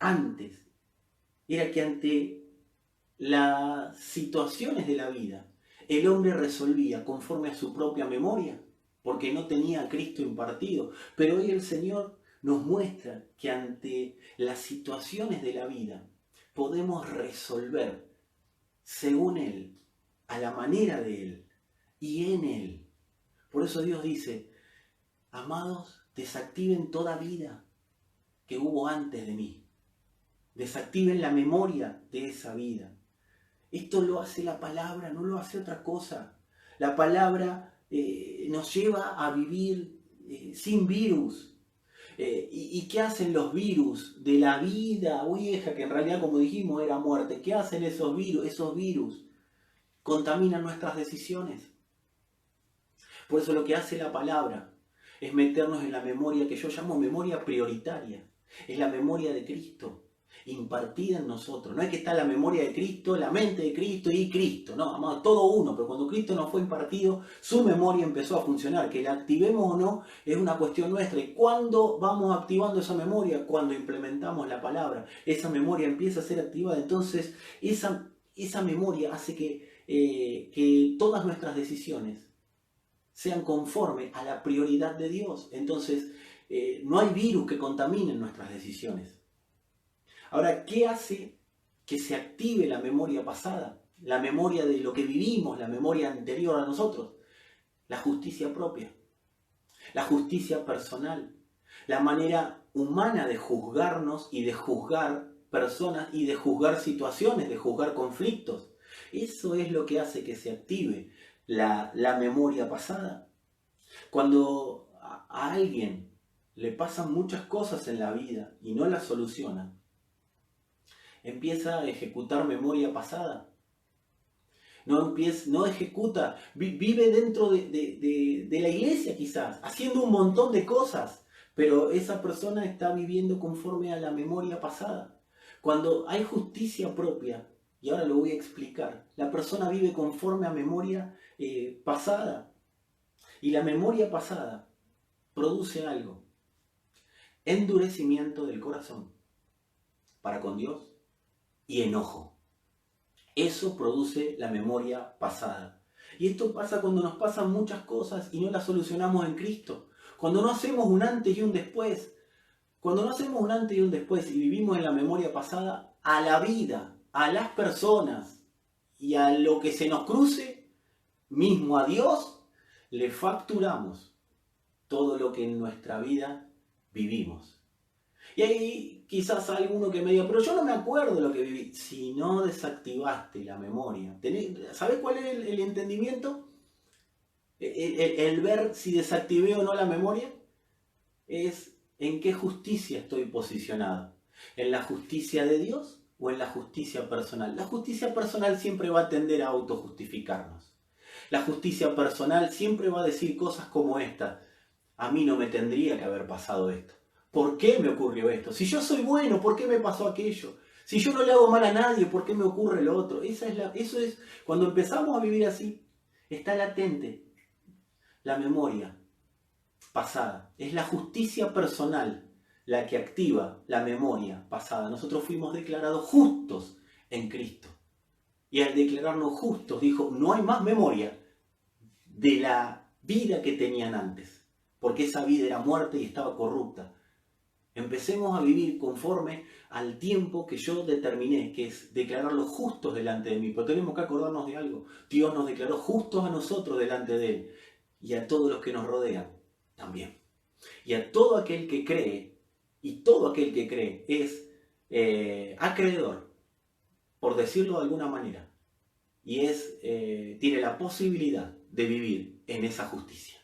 antes era que ante las situaciones de la vida, el hombre resolvía conforme a su propia memoria, porque no tenía a Cristo impartido. Pero hoy el Señor nos muestra que ante las situaciones de la vida podemos resolver según Él, a la manera de Él y en Él. Por eso Dios dice, amados, desactiven toda vida que hubo antes de mí. Desactiven la memoria de esa vida. Esto lo hace la palabra, no lo hace otra cosa. La palabra nos lleva a vivir sin virus. ¿Y qué hacen los virus de la vida vieja, que en realidad, como dijimos, era muerte? ¿Qué hacen esos virus? Esos virus contaminan nuestras decisiones. Por eso lo que hace la palabra es meternos en la memoria que yo llamo memoria prioritaria. Es la memoria de Cristo, impartida en nosotros. No es que está la memoria de Cristo, la mente de Cristo y Cristo. No, amado, todo uno. Pero cuando Cristo nos fue impartido, su memoria empezó a funcionar. Que la activemos o no es una cuestión nuestra. ¿Y cuándo vamos activando esa memoria? Cuando implementamos la palabra. Esa memoria empieza a ser activada. Entonces, esa memoria hace que todas nuestras decisiones sean conforme a la prioridad de Dios. Entonces, no hay virus que contaminen nuestras decisiones. Ahora, ¿qué hace que se active la memoria pasada? La memoria de lo que vivimos, la memoria anterior a nosotros. La justicia propia, la justicia personal, la manera humana de juzgarnos y de juzgar personas y de juzgar situaciones, de juzgar conflictos. Eso es lo que hace que se active la memoria pasada. Cuando a alguien le pasan muchas cosas en la vida y no las soluciona, empieza a ejecutar memoria pasada. No ejecuta, vive dentro de la iglesia quizás, haciendo un montón de cosas, pero esa persona está viviendo conforme a la memoria pasada. Cuando hay justicia propia, y ahora lo voy a explicar, la persona vive conforme a memoria pasada. Y la memoria pasada produce algo: endurecimiento del corazón para con Dios y enojo. Eso produce la memoria pasada. Y esto pasa cuando nos pasan muchas cosas y no las solucionamos en Cristo. Cuando no hacemos un antes y un después. Cuando no hacemos un antes y un después y vivimos en la memoria pasada, a la vida, a las personas y a lo que se nos cruce, mismo a Dios, le facturamos todo lo que en nuestra vida vivimos. Y ahí quizás alguno que me diga, pero yo no me acuerdo de lo que viví. Si no desactivaste la memoria, ¿sabés cuál es el entendimiento? El ver si desactivé o no la memoria es en qué justicia estoy posicionado. ¿En la justicia de Dios o en la justicia personal? La justicia personal siempre va a tender a autojustificarnos. La justicia personal siempre va a decir cosas como esta: a mí no me tendría que haber pasado esto. ¿Por qué me ocurrió esto? Si yo soy bueno, ¿por qué me pasó aquello? Si yo no le hago mal a nadie, ¿por qué me ocurre lo otro? Eso es, cuando empezamos a vivir así, está latente la memoria pasada. Es la justicia personal la que activa la memoria pasada. Nosotros fuimos declarados justos en Cristo. Y al declararnos justos, dijo, no hay más memoria de la vida que tenían antes, porque esa vida era muerta y estaba corrupta. Empecemos a vivir conforme al tiempo que yo determiné, que es declararlos justos delante de mí. Pero tenemos que acordarnos de algo: Dios nos declaró justos a nosotros delante de Él y a todos los que nos rodean también. Y a todo aquel que cree, y todo aquel que cree es acreedor, por decirlo de alguna manera, y tiene la posibilidad de vivir en esa justicia.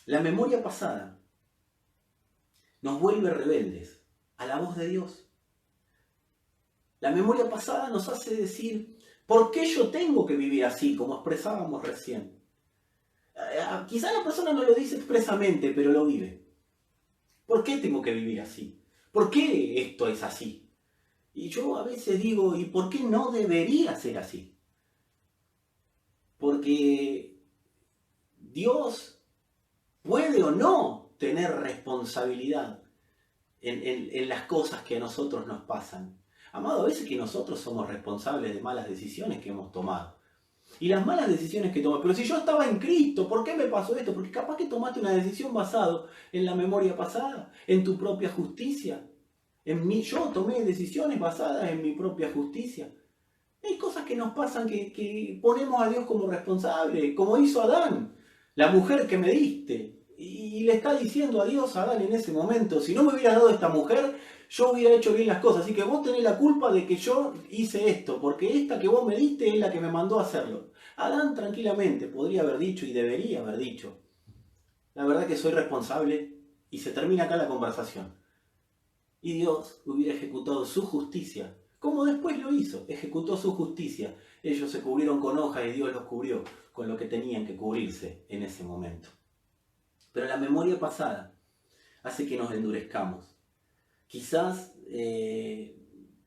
La memoria pasada nos vuelve rebeldes a la voz de Dios. La memoria pasada nos hace decir, ¿por qué yo tengo que vivir así, como expresábamos recién? Quizá la persona no lo dice expresamente, pero lo vive. ¿Por qué tengo que vivir así? ¿Por qué esto es así? Y yo a veces digo, ¿y por qué no debería ser así? Porque Dios puede o no tener responsabilidad en las cosas que a nosotros nos pasan. Amado, a veces que nosotros somos responsables de malas decisiones que hemos tomado. Y las malas decisiones que tomé, pero si yo estaba en Cristo, ¿por qué me pasó esto? Porque capaz que tomaste una decisión basado en la memoria pasada, en tu propia justicia. Yo tomé decisiones basadas en mi propia justicia. Hay cosas que nos pasan que ponemos a Dios como responsable, como hizo Adán, la mujer que me diste. Y le está diciendo a Dios, a Adán en ese momento, si no me hubieras dado esta mujer, yo hubiera hecho bien las cosas. Así que vos tenés la culpa de que yo hice esto, porque esta que vos me diste es la que me mandó a hacerlo. Adán tranquilamente podría haber dicho y debería haber dicho, la verdad que soy responsable, y se termina acá la conversación. Y Dios hubiera ejecutado su justicia, como después lo hizo, ejecutó su justicia. Ellos se cubrieron con hojas y Dios los cubrió con lo que tenían que cubrirse en ese momento. Pero la memoria pasada hace que nos endurezcamos. Quizás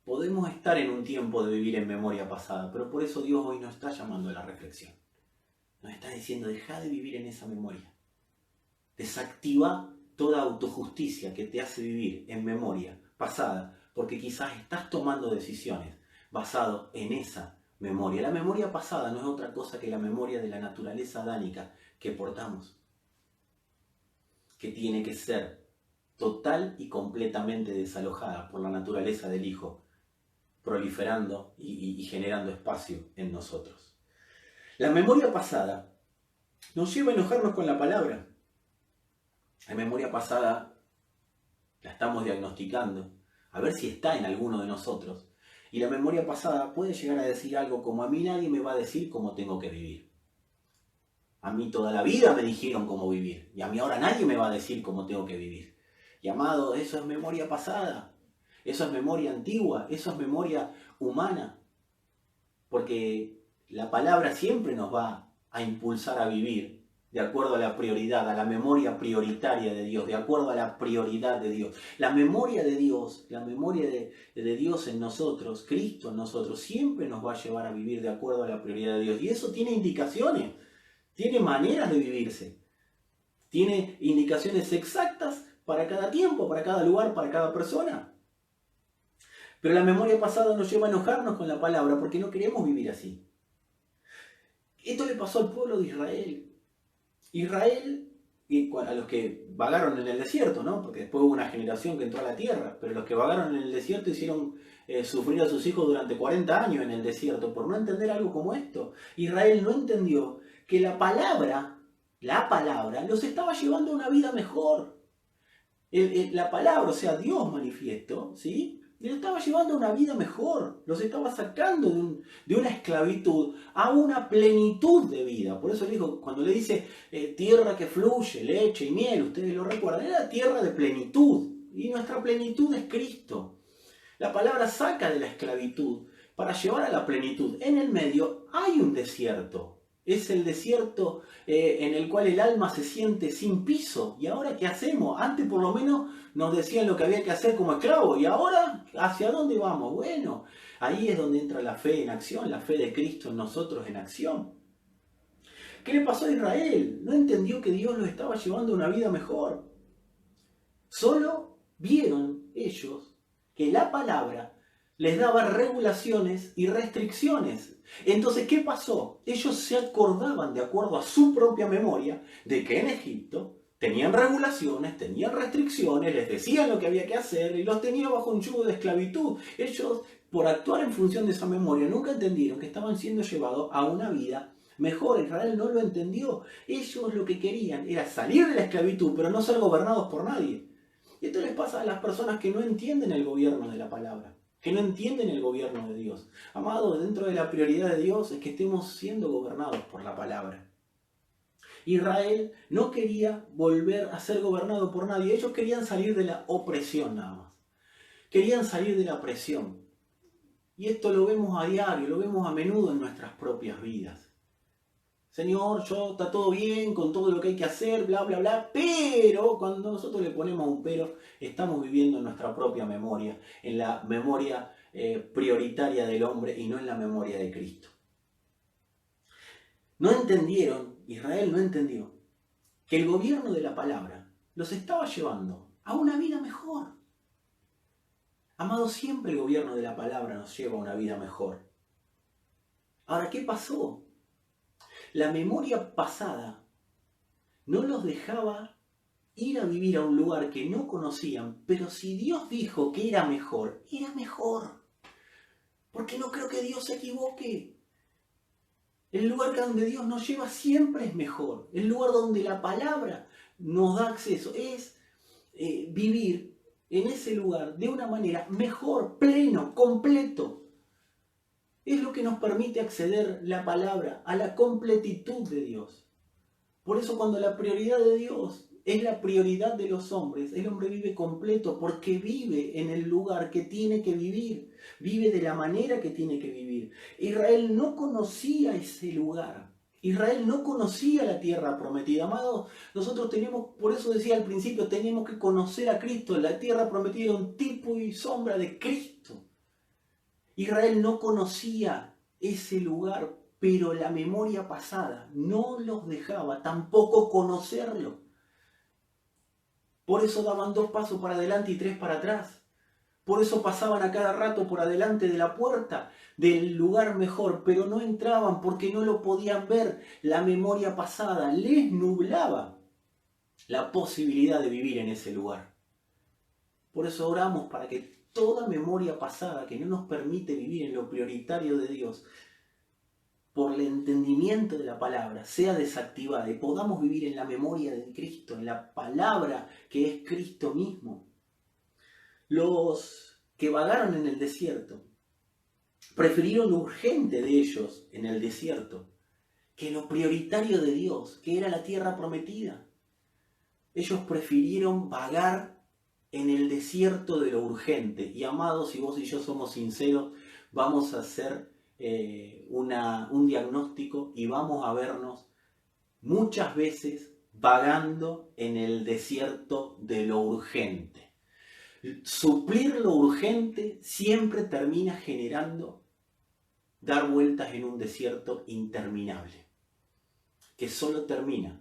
podemos estar en un tiempo de vivir en memoria pasada, pero por eso Dios hoy nos está llamando a la reflexión. Nos está diciendo, deja de vivir en esa memoria. Desactiva toda autojusticia que te hace vivir en memoria pasada, porque quizás estás tomando decisiones basado en esa memoria. La memoria pasada no es otra cosa que la memoria de la naturaleza adánica que portamos, que tiene que ser total y completamente desalojada por la naturaleza del Hijo, proliferando y generando espacio en nosotros. La memoria pasada nos lleva a enojarnos con la palabra. La memoria pasada la estamos diagnosticando, a ver si está en alguno de nosotros. Y la memoria pasada puede llegar a decir algo como, a mí nadie me va a decir cómo tengo que vivir. A mí toda la vida me dijeron cómo vivir, y a mí ahora nadie me va a decir cómo tengo que vivir. Y amado, eso es memoria pasada, eso es memoria antigua, eso es memoria humana. Porque la palabra siempre nos va a impulsar a vivir de acuerdo a la prioridad, a la memoria prioritaria de Dios, de acuerdo a la prioridad de Dios. La memoria de Dios, la memoria de Dios en nosotros, Cristo en nosotros, siempre nos va a llevar a vivir de acuerdo a la prioridad de Dios. Y eso tiene indicaciones. tiene maneras de vivirse, tiene indicaciones exactas para cada tiempo, para cada lugar, para cada persona. Pero la memoria pasada nos lleva a enojarnos con la palabra porque no queremos vivir así. Esto le pasó al pueblo de Israel. Israel, a los que vagaron en el desierto, ¿no? Porque después hubo una generación que entró a la tierra, pero los que vagaron en el desierto hicieron sufrir a sus hijos durante 40 años en el desierto por no entender algo como esto. Israel no entendió que la palabra los estaba llevando a una vida mejor. La palabra, o sea, Dios manifiesto, ¿sí? Les estaba llevando a una vida mejor, los estaba sacando de una esclavitud a una plenitud de vida. Por eso le dijo, cuando le dice tierra que fluye, leche y miel, ustedes lo recuerdan, era tierra de plenitud. Y nuestra plenitud es Cristo. La palabra saca de la esclavitud para llevar a la plenitud. En el medio hay un desierto. Es el desierto en el cual el alma se siente sin piso. ¿Y ahora qué hacemos? Antes por lo menos nos decían lo que había que hacer como esclavos. ¿Y ahora hacia dónde vamos? Bueno, ahí es donde entra la fe en acción, la fe de Cristo en nosotros en acción. ¿Qué le pasó a Israel? No entendió que Dios los estaba llevando a una vida mejor. Solo vieron ellos que la palabra les daba regulaciones y restricciones. Entonces, ¿qué pasó? Ellos se acordaban, de acuerdo a su propia memoria, de que en Egipto tenían regulaciones, tenían restricciones, les decían lo que había que hacer y los tenían bajo un yugo de esclavitud. Ellos, por actuar en función de esa memoria, nunca entendieron que estaban siendo llevados a una vida mejor. Israel no lo entendió. Ellos lo que querían era salir de la esclavitud, pero no ser gobernados por nadie. Y esto les pasa a las personas que no entienden el gobierno de la palabra, que no entienden el gobierno de Dios. Amados, dentro de la prioridad de Dios es que estemos siendo gobernados por la palabra. Israel no quería volver a ser gobernado por nadie. Ellos querían salir de la opresión nada más. Querían salir de la presión. Y esto lo vemos a diario, lo vemos a menudo en nuestras propias vidas. Señor, está todo bien con todo lo que hay que hacer, bla, bla, bla, pero cuando nosotros le ponemos un pero, estamos viviendo en nuestra propia memoria, en la memoria prioritaria del hombre y no en la memoria de Cristo. No entendieron, Israel no entendió, que el gobierno de la palabra los estaba llevando a una vida mejor. Amados, siempre el gobierno de la palabra nos lleva a una vida mejor. Ahora, ¿qué pasó? La memoria pasada no los dejaba ir a vivir a un lugar que no conocían, pero si Dios dijo que era mejor, era mejor. Porque no creo que Dios se equivoque. El lugar donde Dios nos lleva siempre es mejor. El lugar donde la palabra nos da acceso es vivir en ese lugar de una manera mejor, pleno, completo. Es lo que nos permite acceder la palabra a la completitud de Dios. Por eso cuando la prioridad de Dios es la prioridad de los hombres, el hombre vive completo porque vive en el lugar que tiene que vivir, vive de la manera que tiene que vivir. Israel no conocía ese lugar, Israel no conocía la tierra prometida. Amados, nosotros tenemos, por eso decía al principio, tenemos que conocer a Cristo. La tierra prometida es un tipo y sombra de Cristo. Israel no conocía ese lugar, pero la memoria pasada no los dejaba tampoco conocerlo. Por eso daban 2 pasos para adelante y 3 para atrás. Por eso pasaban a cada rato por adelante de la puerta del lugar mejor, pero no entraban porque no lo podían ver. La memoria pasada les nublaba la posibilidad de vivir en ese lugar. Por eso oramos para que toda memoria pasada que no nos permite vivir en lo prioritario de Dios, por el entendimiento de la palabra, sea desactivada y podamos vivir en la memoria de Cristo, en la palabra que es Cristo mismo. Los que vagaron en el desierto prefirieron lo urgente de ellos en el desierto que lo prioritario de Dios, que era la tierra prometida. Ellos prefirieron vagar en el desierto de lo urgente. Y amados, si vos y yo somos sinceros, vamos a hacer un diagnóstico y vamos a vernos muchas veces vagando en el desierto de lo urgente. Suplir lo urgente siempre termina generando dar vueltas en un desierto interminable. que solo termina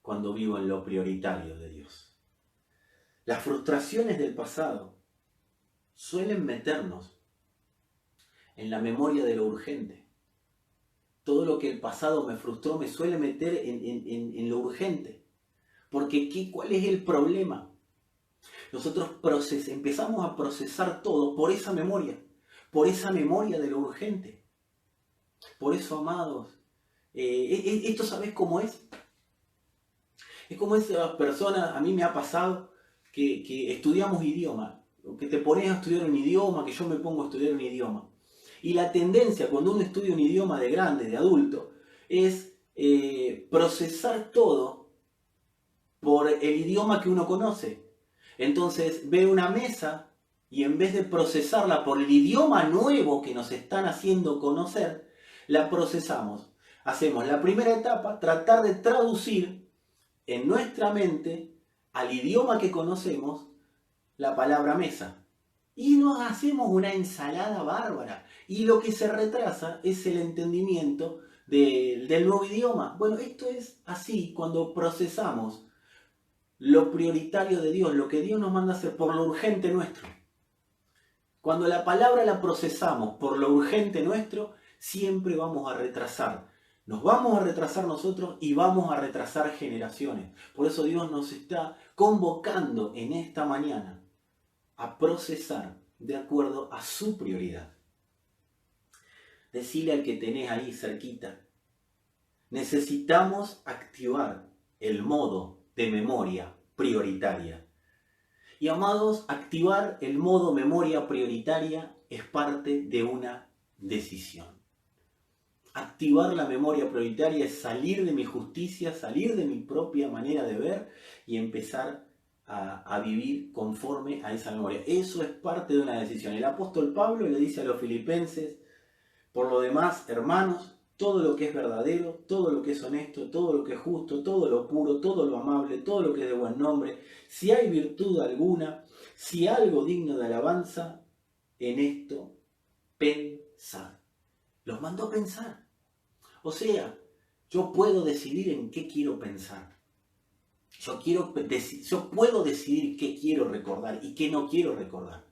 cuando vivo en lo prioritario de Dios. Las frustraciones del pasado suelen meternos en la memoria de lo urgente. Todo lo que el pasado me frustró me suele meter en lo urgente. Porque ¿cuál es el problema? Nosotros empezamos a procesar todo por esa memoria de lo urgente. Por eso, amados, esto ¿sabes cómo es? Es como esas personas, a mí me ha pasado que estudiamos idioma, que te pones a estudiar un idioma, que yo me pongo a estudiar un idioma. Y la tendencia cuando uno estudia un idioma de grande, de adulto, es procesar todo por el idioma que uno conoce. Entonces ve una mesa y en vez de procesarla por el idioma nuevo que nos están haciendo conocer, la procesamos. Hacemos la primera etapa, tratar de traducir en nuestra mente al idioma que conocemos la palabra mesa. Y nos hacemos una ensalada bárbara. Y lo que se retrasa es el entendimiento del nuevo idioma. Bueno, esto es así cuando procesamos lo prioritario de Dios, lo que Dios nos manda hacer por lo urgente nuestro. Cuando la palabra la procesamos por lo urgente nuestro, siempre vamos a retrasar. Nos vamos a retrasar nosotros y vamos a retrasar generaciones. Por eso Dios nos está convocando en esta mañana a procesar de acuerdo a su prioridad. Decile al que tenés ahí cerquita, necesitamos activar el modo de memoria prioritaria. Y amados, activar el modo memoria prioritaria es parte de una decisión. Activar la memoria prioritaria es salir de mi justicia, salir de mi propia manera de ver y empezar a vivir conforme a esa memoria. Eso es parte de una decisión. El apóstol Pablo le dice a los filipenses, por lo demás, hermanos, todo lo que es verdadero, todo lo que es honesto, todo lo que es justo, todo lo puro, todo lo amable, todo lo que es de buen nombre, si hay virtud alguna, si algo digno de alabanza, en esto pensad. Los mandó a pensar. O sea, yo puedo decidir en qué quiero pensar. Yo puedo decidir qué quiero recordar y qué no quiero recordar.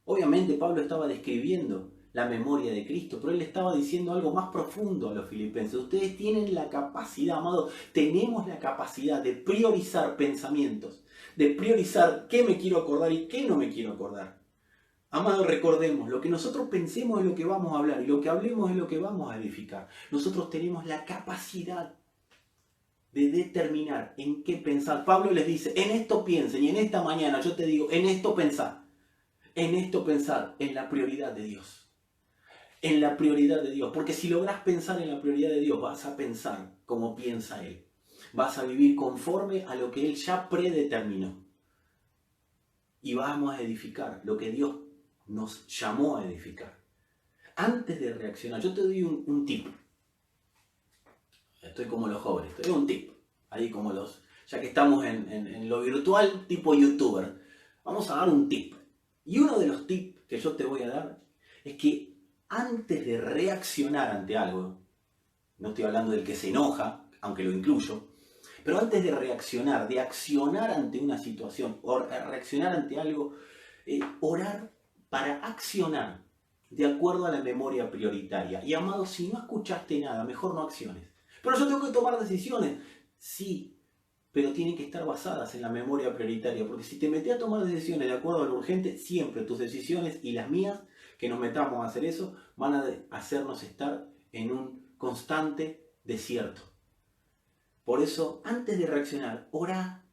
Obviamente Pablo estaba describiendo la memoria de Cristo, pero él estaba diciendo algo más profundo a los filipenses. Ustedes tienen la capacidad, amados, tenemos la capacidad de priorizar pensamientos, de priorizar qué me quiero acordar y qué no me quiero acordar. Amados, recordemos, lo que nosotros pensemos es lo que vamos a hablar y lo que hablemos es lo que vamos a edificar. Nosotros tenemos la capacidad de determinar en qué pensar. Pablo les dice, en esto piensen, y en esta mañana yo te digo, en esto pensar, en la prioridad de Dios. En la prioridad de Dios, porque si logras pensar en la prioridad de Dios, vas a pensar como piensa Él. Vas a vivir conforme a lo que Él ya predeterminó. Y vamos a edificar lo que Dios nos llamó a edificar. Antes de reaccionar, yo te doy un tip. Estoy como los jóvenes, te doy un tip. Ahí como ya que estamos en lo virtual, tipo youtuber. Vamos a dar un tip. Y uno de los tips que yo te voy a dar es que antes de reaccionar ante algo, no estoy hablando del que se enoja, aunque lo incluyo, pero antes de reaccionar, de accionar ante una situación, o reaccionar ante algo, orar para accionar de acuerdo a la memoria prioritaria. Y amado, si no escuchaste nada, mejor no acciones. Pero yo tengo que tomar decisiones. Sí, pero tienen que estar basadas en la memoria prioritaria, porque si te metes a tomar decisiones de acuerdo a lo urgente, siempre tus decisiones y las mías, que nos metamos a hacer eso, van a hacernos estar en un constante desierto. Por eso, antes de reaccionar, orá,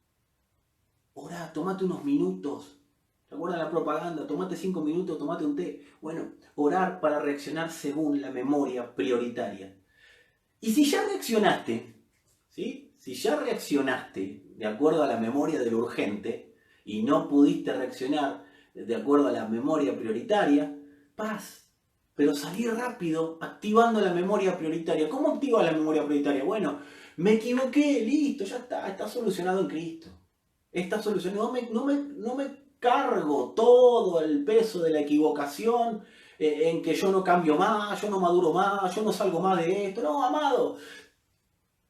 tomate unos minutos. ¿Te acuerdas la propaganda? Tomate 5 minutos, tomate un té. Bueno, orar para reaccionar según la memoria prioritaria. Y si ya reaccionaste, ¿sí? Si ya reaccionaste de acuerdo a la memoria de lo urgente y no pudiste reaccionar de acuerdo a la memoria prioritaria, paz, pero salir rápido activando la memoria prioritaria. ¿Cómo activa la memoria prioritaria? Bueno, me equivoqué, listo, ya está solucionado en Cristo. Está solucionado, no me cargo todo el peso de la equivocación en que yo no cambio más, yo no maduro más, yo no salgo más de esto. No, amado,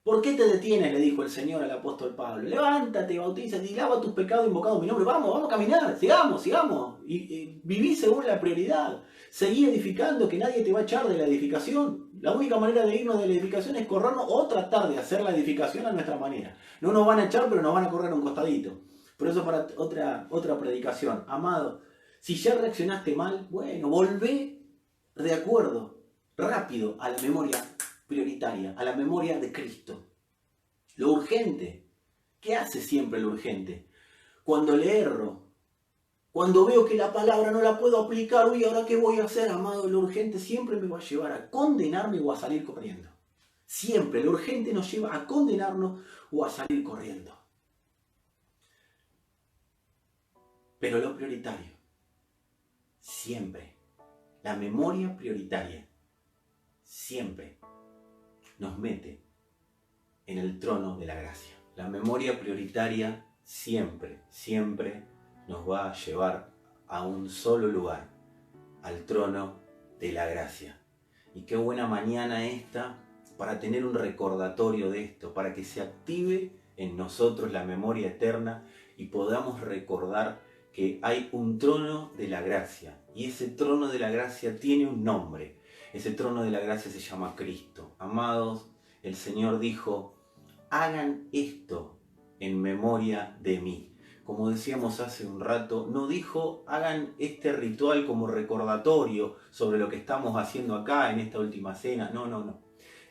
¿Por qué te detienes?, le dijo el Señor al apóstol Pablo. Levántate, bautízate y lava tus pecados invocando mi nombre. Vamos a caminar, sigamos. Y viví según la prioridad. Seguí edificando, que nadie te va a echar de la edificación. La única manera de irnos de la edificación es corrernos o tratar de hacer la edificación a nuestra manera. No nos van a echar, pero nos van a correr a un costadito. Por eso para otra predicación. Amado, si ya reaccionaste mal, bueno, volvé de acuerdo, rápido, a la memoria prioritaria, a la memoria de Cristo. Lo urgente. ¿Qué hace siempre lo urgente? Cuando le erro, cuando veo que la palabra no la puedo aplicar, uy, ¿ahora qué voy a hacer, amado? Lo urgente siempre me va a llevar a condenarme o a salir corriendo. Siempre lo urgente nos lleva a condenarnos o a salir corriendo. Pero lo prioritario, siempre, la memoria prioritaria, siempre nos mete en el trono de la gracia. La memoria prioritaria siempre nos va a llevar a un solo lugar, al trono de la gracia. Y qué buena mañana esta para tener un recordatorio de esto, para que se active en nosotros la memoria eterna y podamos recordar que hay un trono de la gracia. Y ese trono de la gracia tiene un nombre. Ese trono de la gracia se llama Cristo. Amados, el Señor dijo, hagan esto en memoria de mí. Como decíamos hace un rato, no dijo, hagan este ritual como recordatorio sobre lo que estamos haciendo acá en esta última cena. No.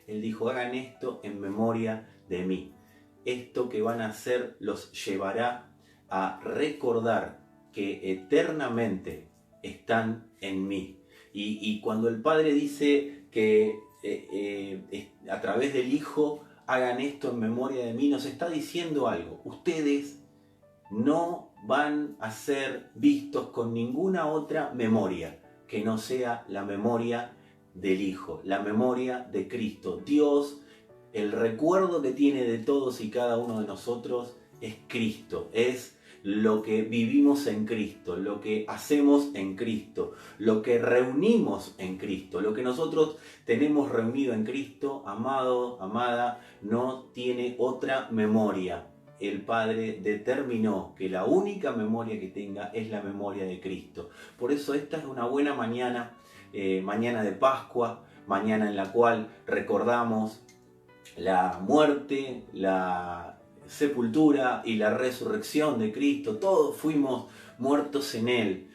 Él dijo, hagan esto en memoria de mí. Esto que van a hacer los llevará a recordar que eternamente están en mí. Y cuando el Padre dice que a través del Hijo hagan esto en memoria de mí, nos está diciendo algo. Ustedes no van a ser vistos con ninguna otra memoria que no sea la memoria del Hijo, la memoria de Cristo. Dios, el recuerdo que tiene de todos y cada uno de nosotros es Cristo, es lo que vivimos en Cristo, lo que hacemos en Cristo, lo que reunimos en Cristo, lo que nosotros tenemos reunido en Cristo, amado, amada, no tiene otra memoria. El Padre determinó que la única memoria que tenga es la memoria de Cristo. Por eso esta es una buena mañana, mañana de Pascua, mañana en la cual recordamos la muerte, la sepultura y la resurrección de Cristo. Todos fuimos muertos en Él,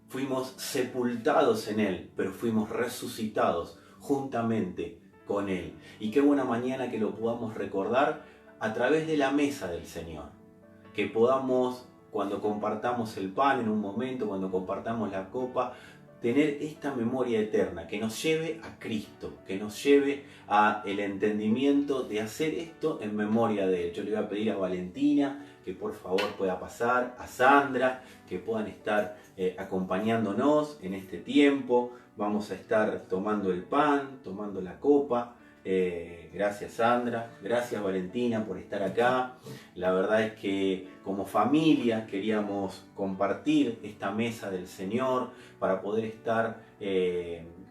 fuimos sepultados en Él, pero fuimos resucitados juntamente con Él. Y qué buena mañana que lo podamos recordar a través de la mesa del Señor. Que podamos, cuando compartamos el pan en un momento, cuando compartamos la copa, tener esta memoria eterna que nos lleve a Cristo, que nos lleve a el entendimiento de hacer esto en memoria de Él. Yo le voy a pedir a Valentina que por favor pueda pasar, a Sandra, que puedan estar acompañándonos en este tiempo. Vamos a estar tomando el pan, tomando la copa. Gracias Sandra, gracias Valentina por estar acá. La verdad es que como familia queríamos compartir esta mesa del Señor para poder estar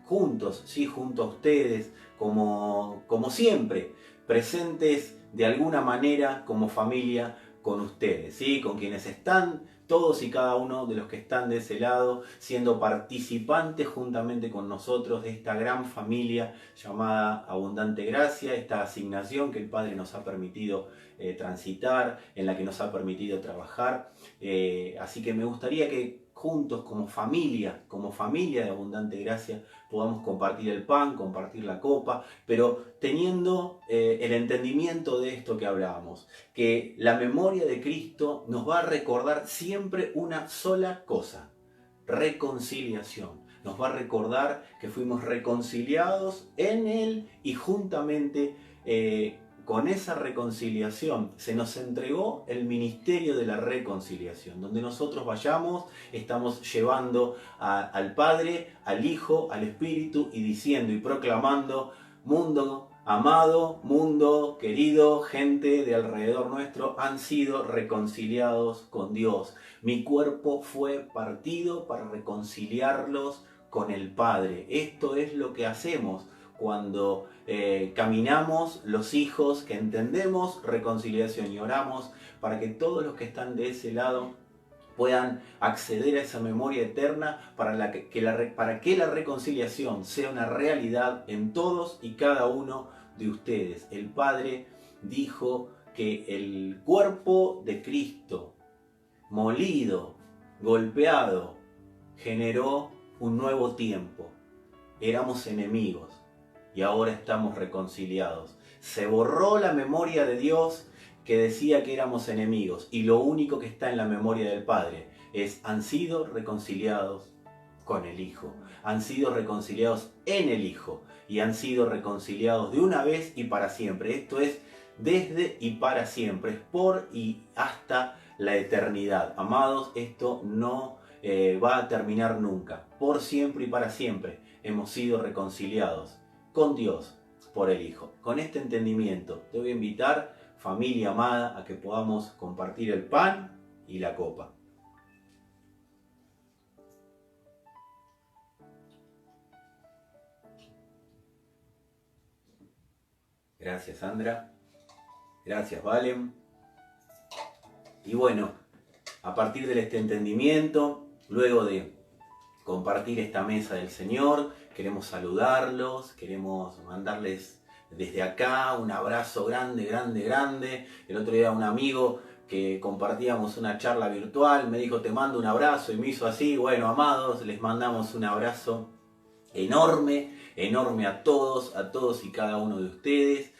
juntos, ¿sí? Junto a ustedes, como siempre, presentes de alguna manera como familia con ustedes, ¿sí? Con quienes están, todos y cada uno de los que están de ese lado, siendo participantes juntamente con nosotros de esta gran familia llamada Abundante Gracia, esta asignación que el Padre nos ha permitido transitar, en la que nos ha permitido trabajar. Así que me gustaría que juntos como familia de Abundante Gracia, podamos compartir el pan, compartir la copa, pero teniendo el entendimiento de esto que hablábamos, que la memoria de Cristo nos va a recordar siempre una sola cosa: reconciliación. Nos va a recordar que fuimos reconciliados en Él y juntamente con esa reconciliación se nos entregó el ministerio de la reconciliación. Donde nosotros vayamos, estamos llevando al Padre, al Hijo, al Espíritu y diciendo y proclamando: mundo amado, mundo querido, gente de alrededor nuestro han sido reconciliados con Dios. Mi cuerpo fue partido para reconciliarlos con el Padre. Esto es lo que hacemos cuando caminamos los hijos que entendemos reconciliación y oramos para que todos los que están de ese lado puedan acceder a esa memoria eterna para que la reconciliación sea una realidad en todos y cada uno de ustedes. El Padre dijo que el cuerpo de Cristo, molido, golpeado, generó un nuevo tiempo. Éramos enemigos y ahora estamos reconciliados. Se borró la memoria de Dios que decía que éramos enemigos, y lo único que está en la memoria del Padre han sido reconciliados con el Hijo, han sido reconciliados en el Hijo y han sido reconciliados de una vez y para siempre. Esto es desde y para siempre, es por y hasta la eternidad. Amados, esto no va a terminar nunca. Por siempre y para siempre hemos sido reconciliados con Dios por el Hijo. Con este entendimiento te voy a invitar, familia amada, a que podamos compartir el pan y la copa. Gracias, Sandra. Gracias, Valen. Y bueno, a partir de este entendimiento, luego de compartir esta mesa del Señor, queremos saludarlos, queremos mandarles desde acá un abrazo grande, grande, grande. El otro día un amigo que compartíamos una charla virtual me dijo: te mando un abrazo, y me hizo así. Bueno, amados, les mandamos un abrazo enorme, enorme a todos y cada uno de ustedes.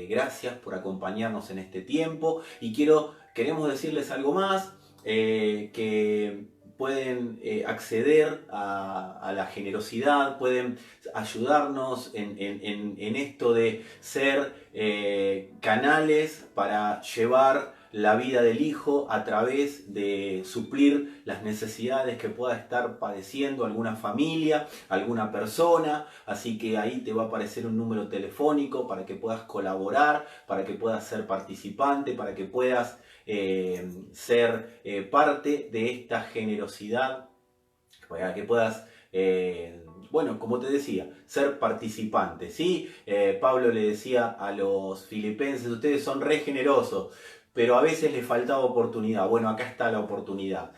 Gracias por acompañarnos en este tiempo, y queremos decirles algo más, que pueden acceder a la generosidad, pueden ayudarnos en esto de ser canales para llevar la vida del Hijo a través de suplir las necesidades que pueda estar padeciendo alguna familia, alguna persona. Así que ahí te va a aparecer un número telefónico para que puedas colaborar, para que puedas ser participante, para que puedas ser parte de esta generosidad, para que puedas, bueno, como te decía, ser participante, ¿sí? Pablo le decía a los filipenses: ustedes son re generosos, pero a veces les faltaba oportunidad. Bueno, acá está la oportunidad.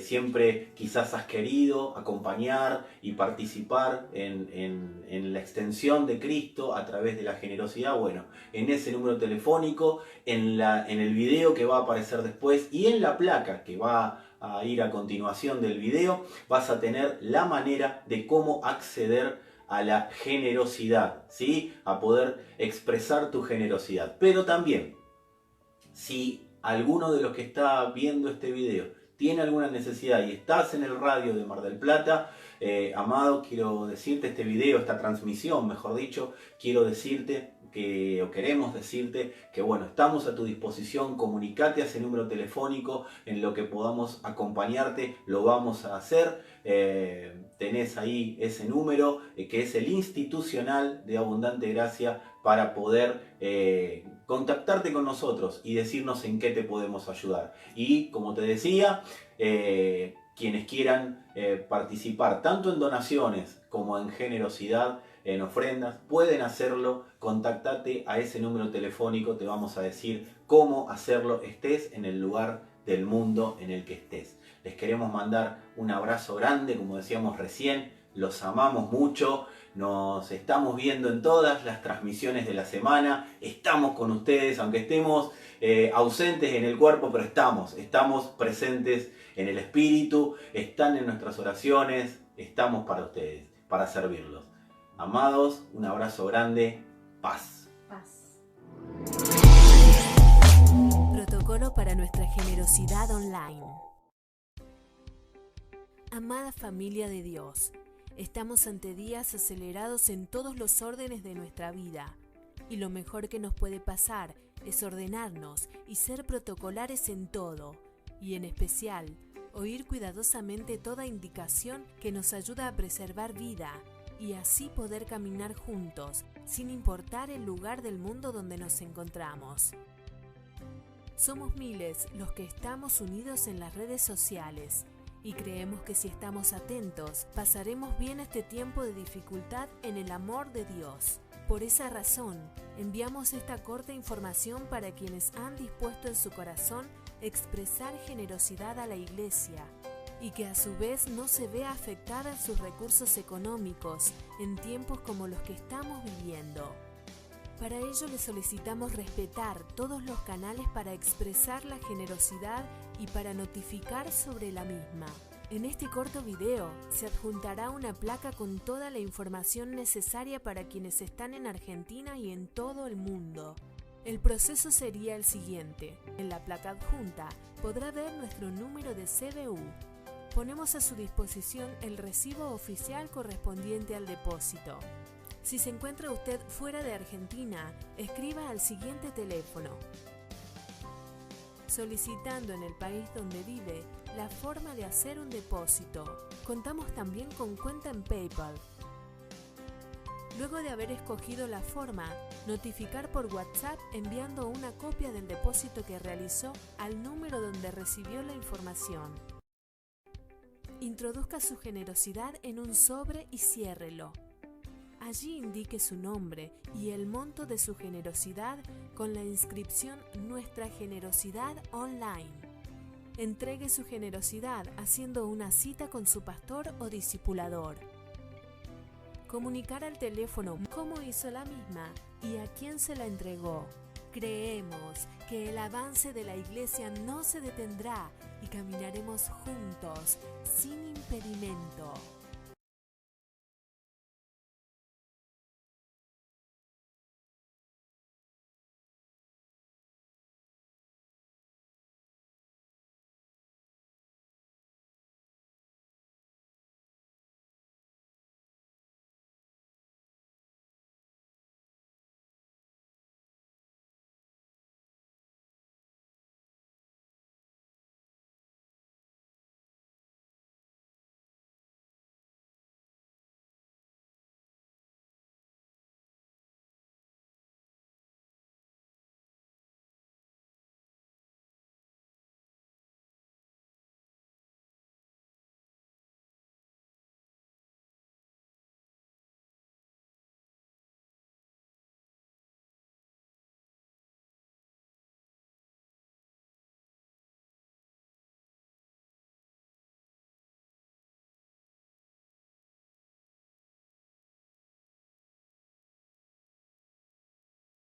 Siempre quizás has querido acompañar y participar en la extensión de Cristo a través de la generosidad. Bueno, en ese número telefónico, en el video que va a aparecer después y en la placa que va a ir a continuación del video, vas a tener la manera de cómo acceder a la generosidad, ¿sí? A poder expresar tu generosidad. Pero también, si alguno de los que está viendo este video tiene alguna necesidad y estás en el radio de Mar del Plata, amado, quiero decirte, este video, esta transmisión, mejor dicho, quiero decirte queremos decirte que bueno, estamos a tu disposición. Comunicate a ese número telefónico, en lo que podamos acompañarte lo vamos a hacer. Tenés ahí ese número, que es el institucional de Abundante Gracia, para poder contactarte con nosotros y decirnos en qué te podemos ayudar. Y como te decía, quienes quieran participar tanto en donaciones como en generosidad, en ofrendas, pueden hacerlo. Contactate a ese número telefónico, te vamos a decir cómo hacerlo, estés en el lugar del mundo en el que estés. Les queremos mandar un abrazo grande, como decíamos recién, los amamos mucho. Nos estamos viendo en todas las transmisiones de la semana, estamos con ustedes, aunque estemos ausentes en el cuerpo, pero estamos presentes en el espíritu, están en nuestras oraciones, estamos para ustedes, para servirlos. Amados, un abrazo grande, paz. Paz. Protocolo para nuestra generosidad online. Amada familia de Dios, estamos ante días acelerados en todos los órdenes de nuestra vida, y lo mejor que nos puede pasar es ordenarnos y ser protocolares en todo, y en especial, oír cuidadosamente toda indicación que nos ayuda a preservar vida, y así poder caminar juntos, sin importar el lugar del mundo donde nos encontramos. Somos miles los que estamos unidos en las redes sociales, Y creemos que si estamos atentos, pasaremos bien este tiempo de dificultad en el amor de Dios. Por esa razón, enviamos esta corta información para quienes han dispuesto en su corazón expresar generosidad a la Iglesia y que a su vez no se vea afectada en sus recursos económicos en tiempos como los que estamos viviendo. Para ello le solicitamos respetar todos los canales para expresar la generosidad y para notificar sobre la misma. En este corto video se adjuntará una placa con toda la información necesaria para quienes están en Argentina y en todo el mundo. El proceso sería el siguiente. En la placa adjunta podrá ver nuestro número de CBU. Ponemos a su disposición el recibo oficial correspondiente al depósito. Si se encuentra usted fuera de Argentina, escriba al siguiente teléfono, solicitando en el país donde vive la forma de hacer un depósito. Contamos también con cuenta en PayPal. Luego de haber escogido la forma, notificar por WhatsApp enviando una copia del depósito que realizó al número donde recibió la información. Introduzca su generosidad en un sobre y ciérrelo. Allí indique su nombre y el monto de su generosidad con la inscripción Nuestra Generosidad Online. Entregue su generosidad haciendo una cita con su pastor o discipulador. Comunicar al teléfono cómo hizo la misma y a quién se la entregó. Creemos que el avance de la Iglesia no se detendrá y caminaremos juntos sin impedimento.